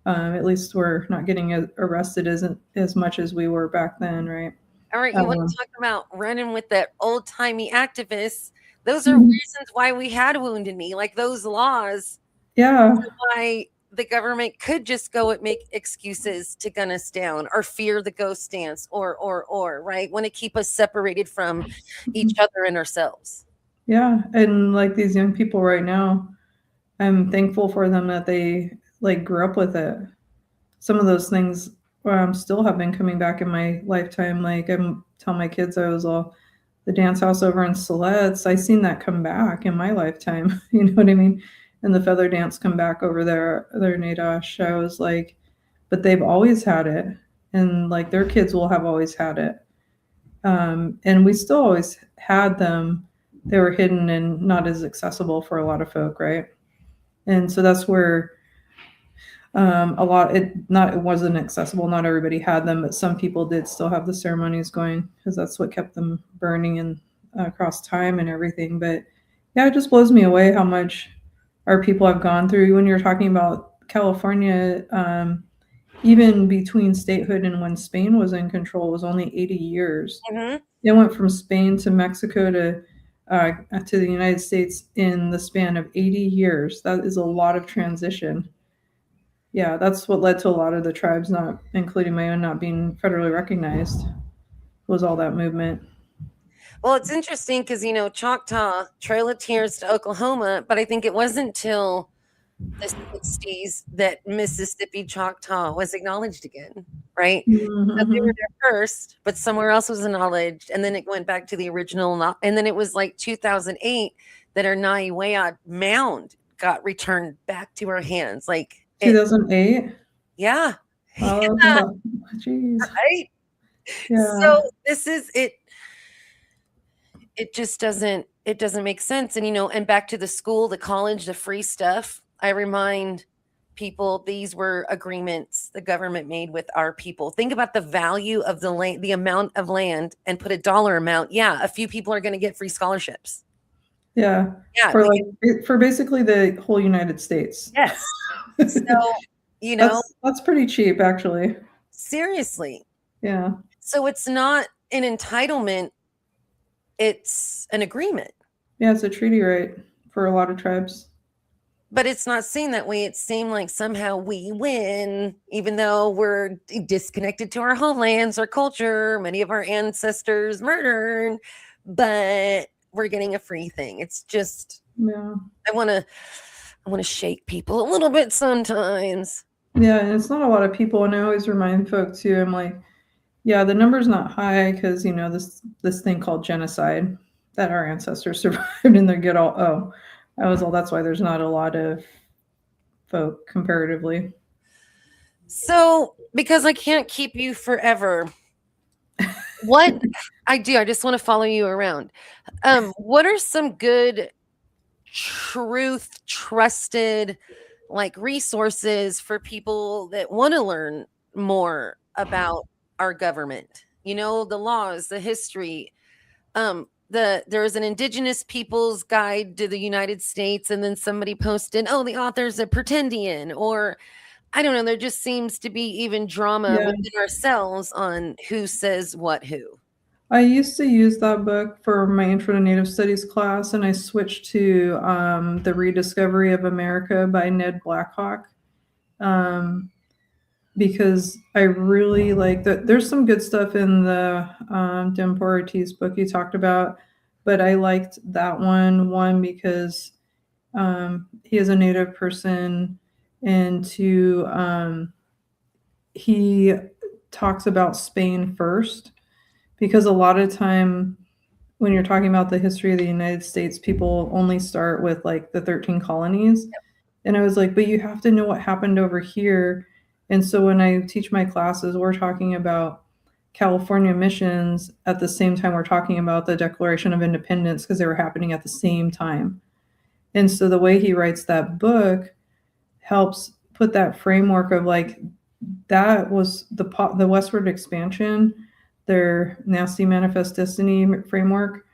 at least we're not getting arrested as much as we were back then, right? All right, you want to talk about running with that old timey activists? Those are Mhm. reasons why we had Wounded Knee, like those laws. Yeah. Why the government could just go and make excuses to gun us down or fear the ghost dance or right, want to keep us separated from each other and ourselves. Yeah, and like these young people right now, I'm thankful for them that they like grew up with it. Some of those things still have been coming back in my lifetime. Like I'm telling my kids, I was all the dance house over in Siletz. I seen that come back in my lifetime. You know what I mean? And the feather dance come back over their Nadash. I was like, but they've always had it, and like their kids will have always had it. And we still always had them. They were hidden and not as accessible for a lot of folk, right? And so that's where it wasn't accessible. Not everybody had them, but some people did still have the ceremonies going because that's what kept them burning and across time and everything. But yeah, it just blows me away how much our people have gone through. When you're talking about California, even between statehood and when Spain was in control, was only 80 years. Mm-hmm. It went from Spain to Mexico to the United States in the span of 80 years. That is a lot of transition. yeah, that's what led to a lot of the tribes, not including my own, not being federally recognized, was all that movement. Well, it's interesting because, Choctaw, Trail of Tears to Oklahoma, but I think it wasn't until the 60s that Mississippi Choctaw was acknowledged again, right? So they were Mm-hmm. there first, but somewhere else was acknowledged, and then it went back to the original, and then it was like 2008 that our Naiwea mound got returned back to our hands. Like it, 2008. yeah, Oh, jeez. right. Yeah. So this is it. It just doesn't make sense. And and back to the school, the college, the free stuff. I remind people these were agreements the government made with our people. Think about the value of the land, the amount of land, and put a dollar amount. Yeah, a few people are going to get free scholarships. Yeah. Yeah, For like for basically the whole United States. yes. So, That's pretty cheap actually. seriously. Yeah. So it's not an entitlement, it's an agreement. Yeah, it's a treaty right for a lot of tribes. But it's not seen that way. It seemed like somehow we win, even though we're disconnected to our homelands, our culture, many of our ancestors murdered, but we're getting a free thing. It's just, Yeah. I want to shake people a little bit sometimes. Yeah, and it's not a lot of people, and I always remind folks too. I'm like, yeah, the number's not high because this thing called genocide that our ancestors survived, and they get all that's why there's not a lot of folk comparatively. So, because I can't keep you forever, what I just want to follow you around. What are some good trusted like resources for people that want to learn more about our government? The laws, the history. There's an Indigenous Peoples Guide to the United States, and then somebody posted, "Oh, the author's a pretendian," or I don't know. There just seems to be even drama Yeah. within ourselves on who says what who. I used to use that book for my Intro to Native Studies class, and I switched to The Rediscovery of America by Ned Blackhawk um, because I really like that. There's some good stuff in the Dimpo Ortiz book you talked about, but I liked that one because he is a Native person, and two, he talks about Spain first because a lot of time when you're talking about the history of the United States, people only start with like the 13 colonies. And I was like, but you have to know what happened over here. And so when I teach my classes, we're talking about California missions at the same time we're talking about the Declaration of Independence because they were happening at the same time. And so the way he writes that book helps put that framework of like that was the westward expansion, their nasty manifest destiny framework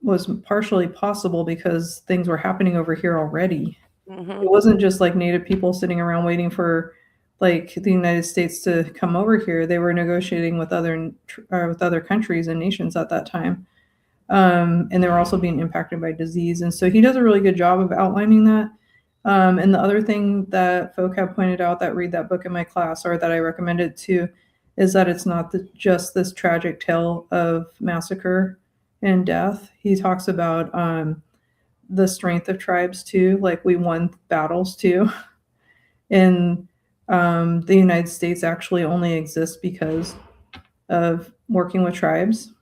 was partially possible because things were happening over here already. Mm-hmm. It wasn't just like Native people sitting around waiting for like the United States to come over here. They were negotiating with other countries and nations at that time, and they were also being impacted by disease. And so he does a really good job of outlining that. And the other thing that folk have pointed out that read that book in my class or that I recommend it to is that it's not just this tragic tale of massacre and death. He talks about the strength of tribes too, like we won battles too. And the United States actually only exists because of working with tribes,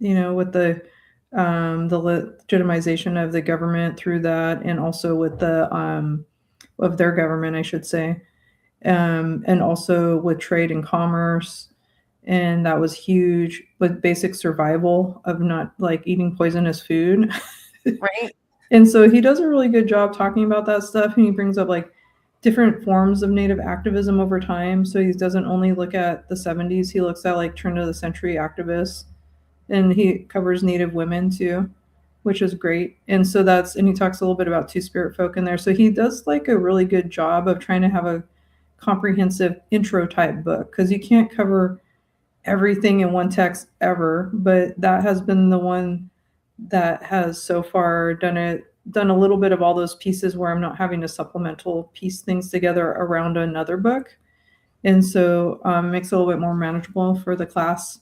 with the legitimization of the government through that, and also with the of their government, I should say, and also with trade and commerce. And that was huge with basic survival of not like eating poisonous food. Right. And so he does a really good job talking about that stuff. And he brings up like different forms of Native activism over time. So he doesn't only look at the 70s, he looks at like turn of the century activists. And he covers Native women too, which is great. And so and he talks a little bit about Two Spirit folk in there. So he does like a really good job of trying to have a comprehensive intro type book because you can't cover everything in one text ever, but that has been the one that has so far done it done a little bit of all those pieces where I'm not having to supplemental piece things together around another book. And so makes it a little bit more manageable for the class.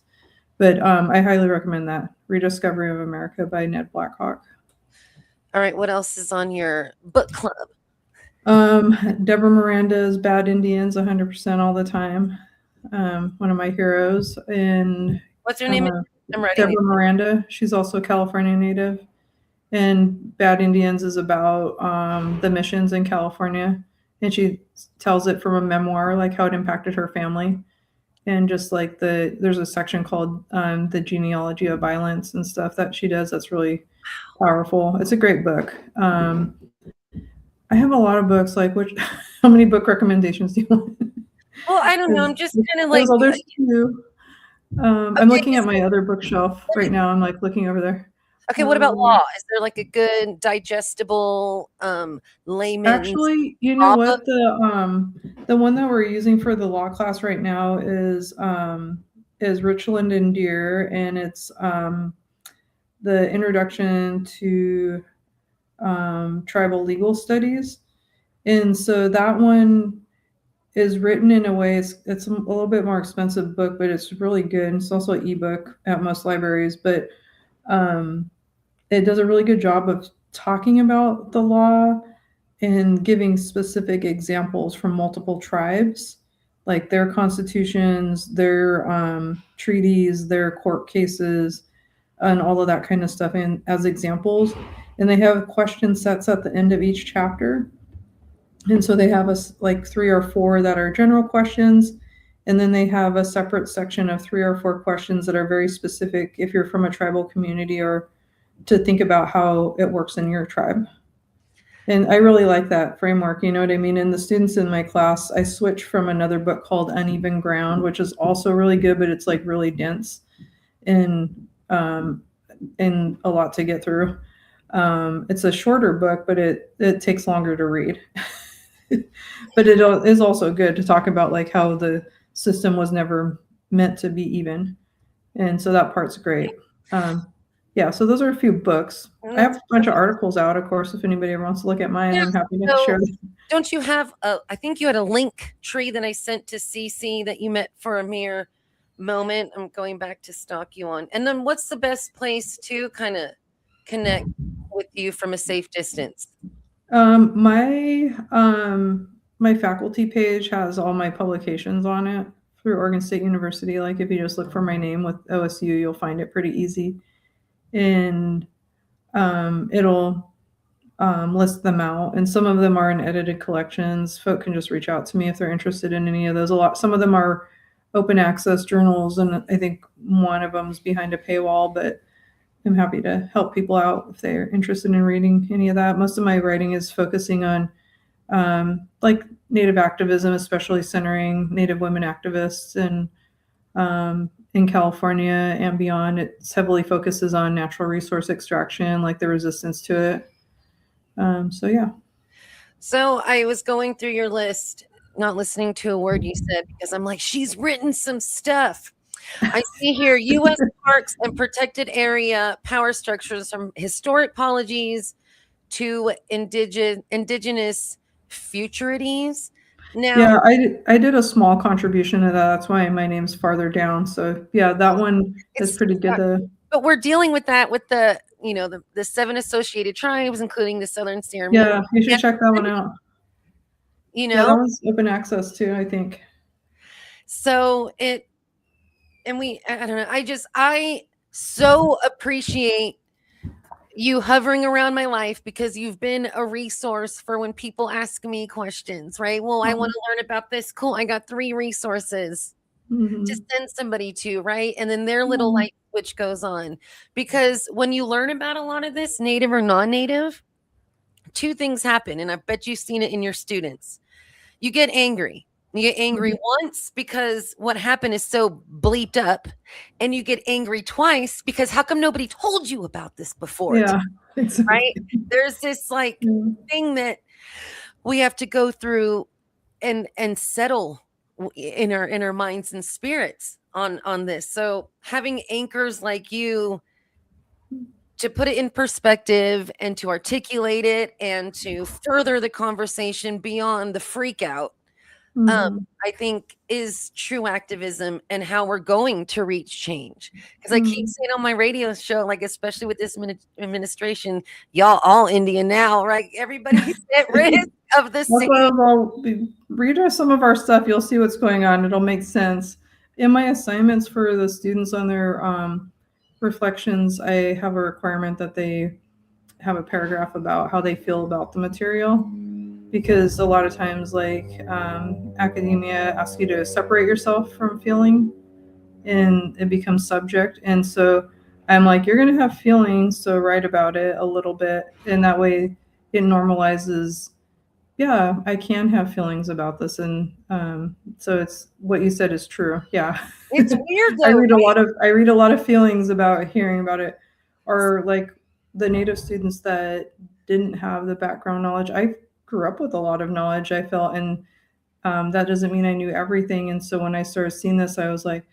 But I highly recommend that Rediscovery of America by Ned Blackhawk. All right, what else is on your book club? Deborah Miranda's Bad Indians 100% all the time. One of my heroes. And What's her name? I'm writing Deborah Miranda. She's also a California native. And Bad Indians is about the missions in California. And she tells it from a memoir, like how it impacted her family. And just like there's a section called the genealogy of violence and stuff that she does that's really powerful. It's a great book. I have a lot of books. Like, which, how many book recommendations do you want? Well, I don't know. I'm just kind of like. There's two. I'm looking at my other bookshelf right now. I'm like looking over there. Okay, what about law? Is there like a good digestible layman's Actually, you know what? The one that we're using for the law class right now is Richland and Deere, and it's the introduction to tribal legal studies. And so that one is written in a way, it's a little bit more expensive book, but it's really good. It's also an ebook at most libraries, but it does a really good job of talking about the law and giving specific examples from multiple tribes, like their constitutions, their treaties, their court cases, and all of that kind of stuff in as examples. And they have question sets at the end of each chapter. And so they have like 3 or 4 that are general questions. And then they have a separate section of 3 or 4 questions that are very specific if you're from a tribal community or to think about how it works in your tribe. And I really like that framework, you know what I mean? And the students in my class, I switched from another book called Uneven Ground, which is also really good, but it's like really dense and a lot to get through. It's a shorter book, but it takes longer to read. But it is also good to talk about like how the system was never meant to be even. And so that part's great. Yeah, so those are a few books. I have a bunch of articles out, of course, if anybody ever wants to look at mine, I'm happy to share them. Don't you have I think you had a link tree that I sent to CC that you met for a mere moment. I'm going back to stalk you on. And then what's the best place to kind of connect with you from a safe distance? My faculty page has all my publications on it through Oregon State University. Like if you just look for my name with OSU, you'll find it pretty easy. And it'll list them out. And some of them are in edited collections. Folk can just reach out to me if they're interested in any of those. Some of them are open access journals, and I think one of them is behind a paywall, but I'm happy to help people out if they're interested in reading any of that. Most of my writing is focusing on like Native activism, especially centering Native women activists and in California and beyond. It heavily focuses on natural resource extraction, like the resistance to it. So yeah. So I was going through your list, not listening to a word you said because I'm like, she's written some stuff. I see here U.S. parks and protected area power structures from historic apologies to indigenous futurities. Now, yeah, I did a small contribution to that. That's why my name's farther down. So yeah, that one is pretty good. But we're dealing with that with the the 7 associated tribes, including the Southern Sierra. Yeah, you should check that one out. Yeah, that one's open access too, I think. So I don't know. I so appreciate you hovering around my life because you've been a resource for when people ask me questions, right? Well, I want to learn about this. Cool. I got 3 resources to send somebody to, right? And then their little light switch goes on. Because when you learn about a lot of this, native or non-native, 2 things happen. And I bet you've seen it in your students. You get angry. You get angry once because what happened is so bleeped up, and you get angry twice because how come nobody told you about this before? Yeah, exactly. Right? There's this like thing that we have to go through and settle in our minds and spirits on this. So having anchors like you to put it in perspective and to articulate it and to further the conversation beyond the freak out, Mhm. I think is true activism and how we're going to reach change. Because I keep Mhm. saying on my radio show, like especially with this administration, y'all all Indian now, right? Everybody's at risk of the That's same. why I'll read us some of our stuff. You'll see what's going on. It'll make sense. In my assignments for the students on their reflections, I have a requirement that they have a paragraph about how they feel about the material, because a lot of times, like academia asks you to separate yourself from feeling, and it becomes subject. And so I'm like, you're going to have feelings, so write about it a little bit, and that way it normalizes. Yeah, I can have feelings about this, and so it's what you said is true. Yeah, It's weird I though, read a right? lot of I read a lot of feelings about hearing about it, or like the Native students that didn't have the background knowledge. I grew up with a lot of knowledge, I felt, and that doesn't mean I knew everything. And so when I started seeing this, I was like,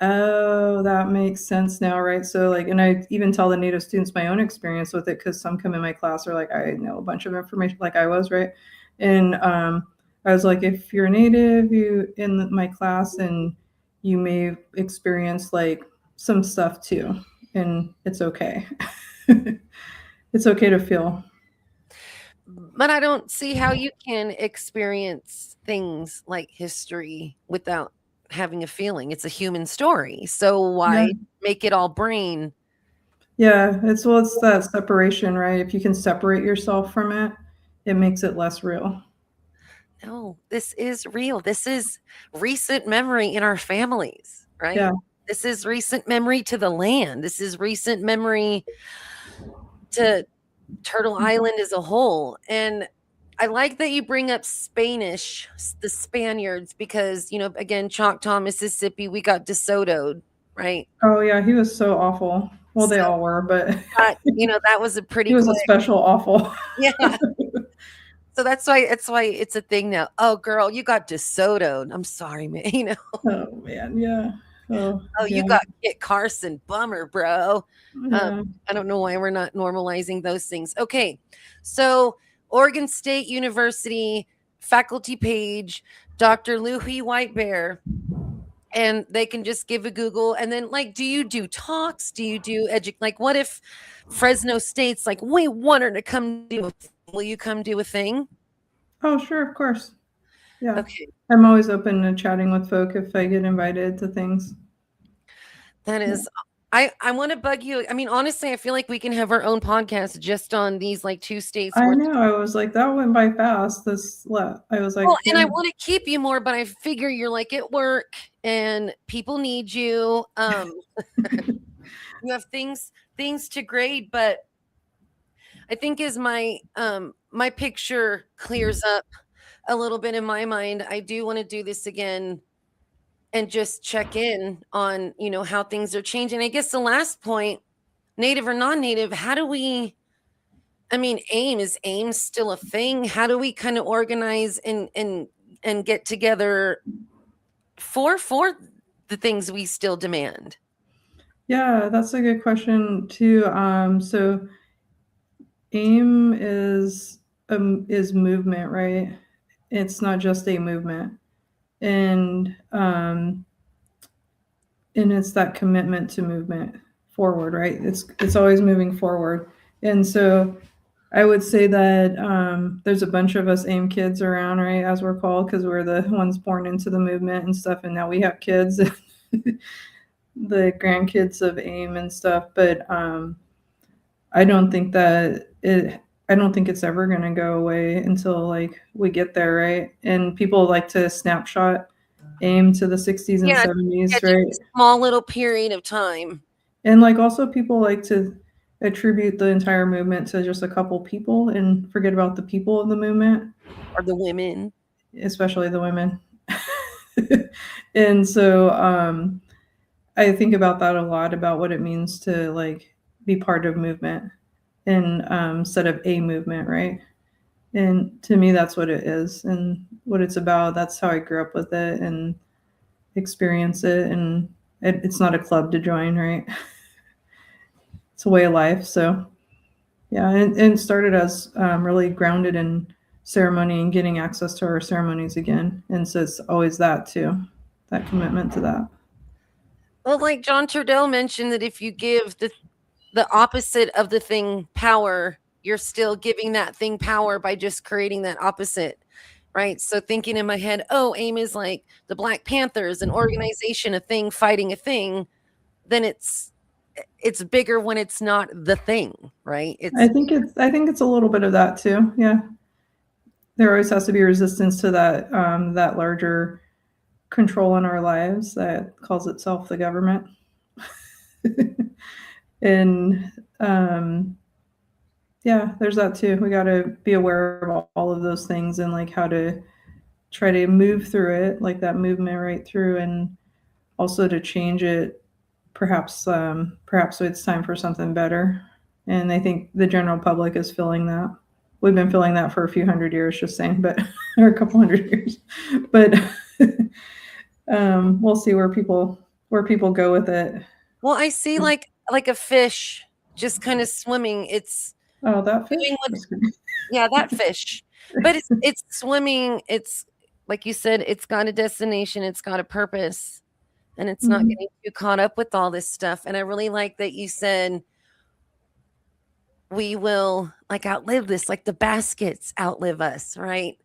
oh, that makes sense now, right? So like, and I even tell the Native students my own experience with it, because some come in my class are like, I know a bunch of information, like I was, right? And I was like, if you're Native, you in my class, and you may experience like some stuff too, and it's okay. It's okay to feel. But I don't see how you can experience things like history without having a feeling. It's a human story. So Yeah, why make it all brain? yeah. It's that separation, right? If you can separate yourself from it, it makes it less real. No, this is real. This is recent memory in our families, right? Yeah. This is recent memory to the land. This is recent memory to Turtle Island as a whole. And I like that you bring up Spanish, the Spaniards, because, again, Choctaw, Mississippi, we got DeSoto'd, right? Oh yeah, he was so awful. Well, So they all were, but that was a he pretty was a quick, special awful. yeah. So that's why it's a thing now. Oh, girl, you got DeSoto'd. I'm sorry, man. Oh man, yeah. Oh Oh, you yeah, got Kit Carson. Bummer, bro. Um, yeah. I don't know why we're not normalizing those things. Okay. So, Oregon State University faculty page, Dr. Luhui Whitebear, and they can just give a Google. And then, like, do you do talks? Do you do like, what if Fresno State's like, we want her to come do a thing. Will you come do a thing? Oh sure, of course. Yeah, Okay. I'm always open to chatting with folk if I get invited to things. That Yeah. is, I want to bug you. I mean, honestly, I feel like we can have our own podcast just on these like two states I worth. know. I was like, that went by fast. I was Well, like, and yeah. I want to keep you more, but I figure you're like at work and people need you. You have things to grade, but I think as my picture clears up a little bit in my mind, I do want to do this again and just check in on, how things are changing. I guess the last point, native or non-native, how do we I mean, is AIM still a thing? How do we kind of organize and get together for the things we still demand? Yeah, that's a good question too. So AIM is movement, right? It's not just a movement. And and it's that commitment to movement forward, right? It's always moving forward. And so I would say that there's a bunch of us AIM kids around, right, as we're called, because we're the ones born into the movement and stuff, and now we have kids, the grandkids of AIM and stuff. But I don't think that it. I don't think it's ever going to go away until like we get there, right? And people like to snapshot AIM to the 60s and Yeah, 70s, just right? a small little period of time. And like also people like to attribute the entire movement to just a couple people and forget about the people of the movement, Or the women. especially the women. And so I think about that a lot, about what it means to like be part of movement, and instead of a movement, right? And to me, that's what it is and what it's about. That's how I grew up with it and experience it. And it's not a club to join, right? it's a way of life. So yeah, and started as really grounded in ceremony and getting access to our ceremonies again. And so it's always that too, that commitment to that. Well, like John Trudeau mentioned, that if you give the opposite of the thing power, you're still giving that thing power by just creating that opposite. Right. So thinking in my head, oh, AIM is like the Black Panthers, an organization, a thing fighting a thing, then it's bigger when it's not the thing, right? I think it's a little bit of that too. Yeah, there always has to be resistance to that that larger control in our lives that calls itself the government. And yeah, there's that too. We got to be aware of all of those things and like how to try to move through it, like that movement right through, and also to change it. Perhaps so it's time for something better. And I think the general public is feeling that. We've been feeling that for a few hundred years, just saying, but or a couple hundred years. But we'll see where people go with it. Well, I see like a fish just kind of swimming. It's Oh, that doing fish. what, That's good. yeah, that fish. But it's swimming. It's like you said, it's got a destination, it's got a purpose, and it's not Mhm. getting too caught up with all this stuff. And I really like that you said we will like outlive this, like the baskets outlive us, right?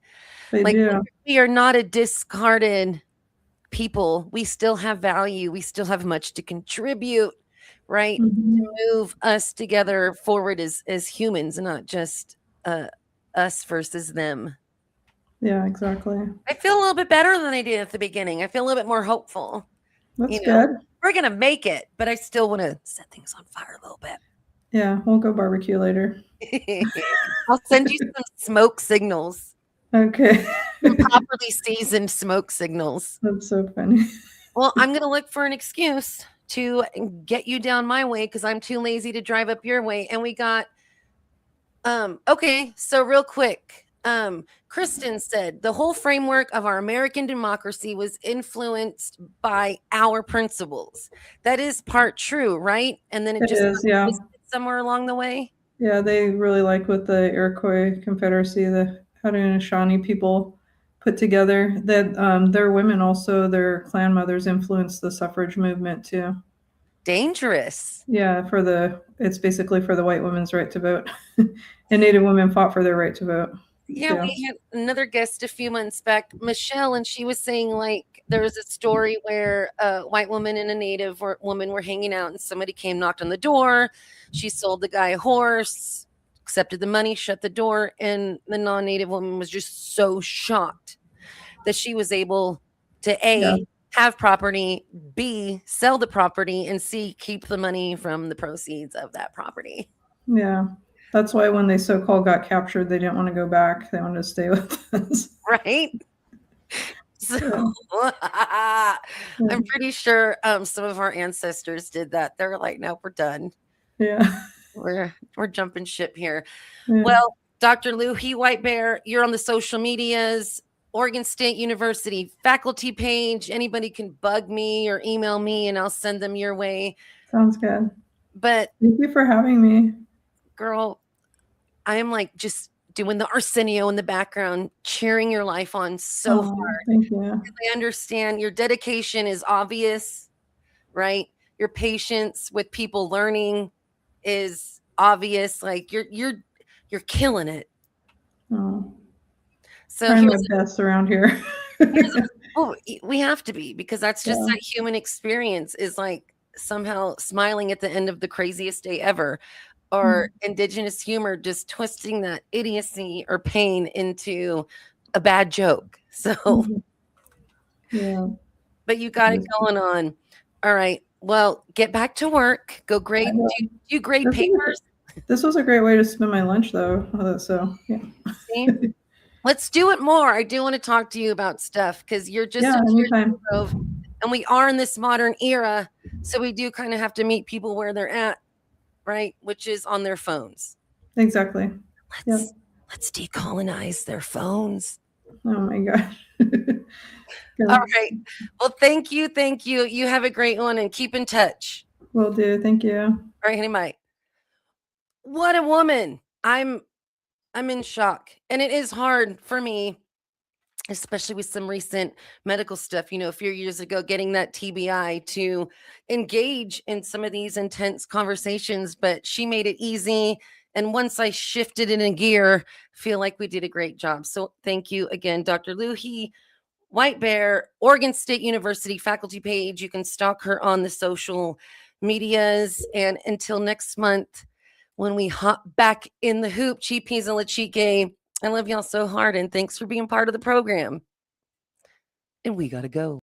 They Like do. we are not a discarded people. We still have value. We still have much to contribute, right? To Mhm. move us together forward as humans, and not just uh, us versus them. Yeah, exactly. I feel a little bit better than I did at the beginning. I feel a little bit more hopeful. That's You know, good. we're gonna make it, but I still want to set things on fire a little bit. Yeah, we'll go barbecue later. I'll send you some smoke signals, Okay. some properly seasoned smoke signals. That's so funny. Well, I'm going to look for an excuse to get you down my way because I'm too lazy to drive up your way. And we got, okay, so real quick, Kristen said the whole framework of our American democracy was influenced by our principles. That is part true, right? And then it It just is, yeah. somewhere along the way. Yeah, they really like what the Iroquois Confederacy, the Haudenosaunee people put together. That their women also, their clan mothers influenced the suffrage movement too. Dangerous. Yeah, it's basically for the white women's right to vote. And Native women fought for their right to vote Yeah, too. we had another guest a few months back, Michelle, and she was saying like there was a story where a white woman and a native woman were hanging out, and somebody came, knocked on the door. She sold the guy a horse, accepted the money, shut the door, and the non-native woman was just so shocked that she was able to Yeah, have property, B, sell the property, and C, keep the money from the proceeds of that property. yeah. That's why when they so-called got captured, they didn't want to go back. They wanted to stay with us. Right? So Yeah, I'm pretty sure some of our ancestors did that. They're like, no, we're done. yeah, We're jumping ship here. yeah. Well, Dr. Luhui Whitebear, you're on the social medias, Oregon State University faculty page. Anybody can bug me or email me and I'll send them your way. Sounds good. But Thank you for having me. girl, I am like just doing the Arsenio in the background, cheering your life on so Oh, hard. thank you. I understand your dedication is obvious, right? Your patience with people learning is obvious. Like you're killing it. Oh, So trying my best around here. here's oh, we have to be because that's just Yeah. that human experience is like somehow smiling at the end of the craziest day ever, or indigenous humor just twisting that idiocy or pain into a bad joke. So, Mhm. Yeah. but you got it going on. All right. Well, get back to work. Go I grade. will. Do you grade This was papers? this was a great way to spend my lunch, though. So yeah. See? Let's do it more. I do want to talk to you about stuff because you're just Yeah. a tears in Anytime. the grove, and we are in this modern era, so we do kind of have to meet people where they're at, right? Which is on their phones. Exactly. Yep. Let's decolonize their phones. Oh my gosh. All Good. right. Well, thank you. Thank you. You have a great one and keep in touch. Will do. Thank you. All right, honey, Mike. What a woman. I'm in shock. And it is hard for me, especially with some recent medical stuff, a few years ago, getting that TBI, to engage in some of these intense conversations. But she made it easy. And once I shifted it in gear, feel like we did a great job. So thank you again, Dr. Luhui Whitebear, Oregon State University faculty page. You can stalk her on the social medias. And until next month, when we hop back in the hoop, Chipeas and La Chique, I love y'all so hard. And thanks for being part of the program. And we got to go.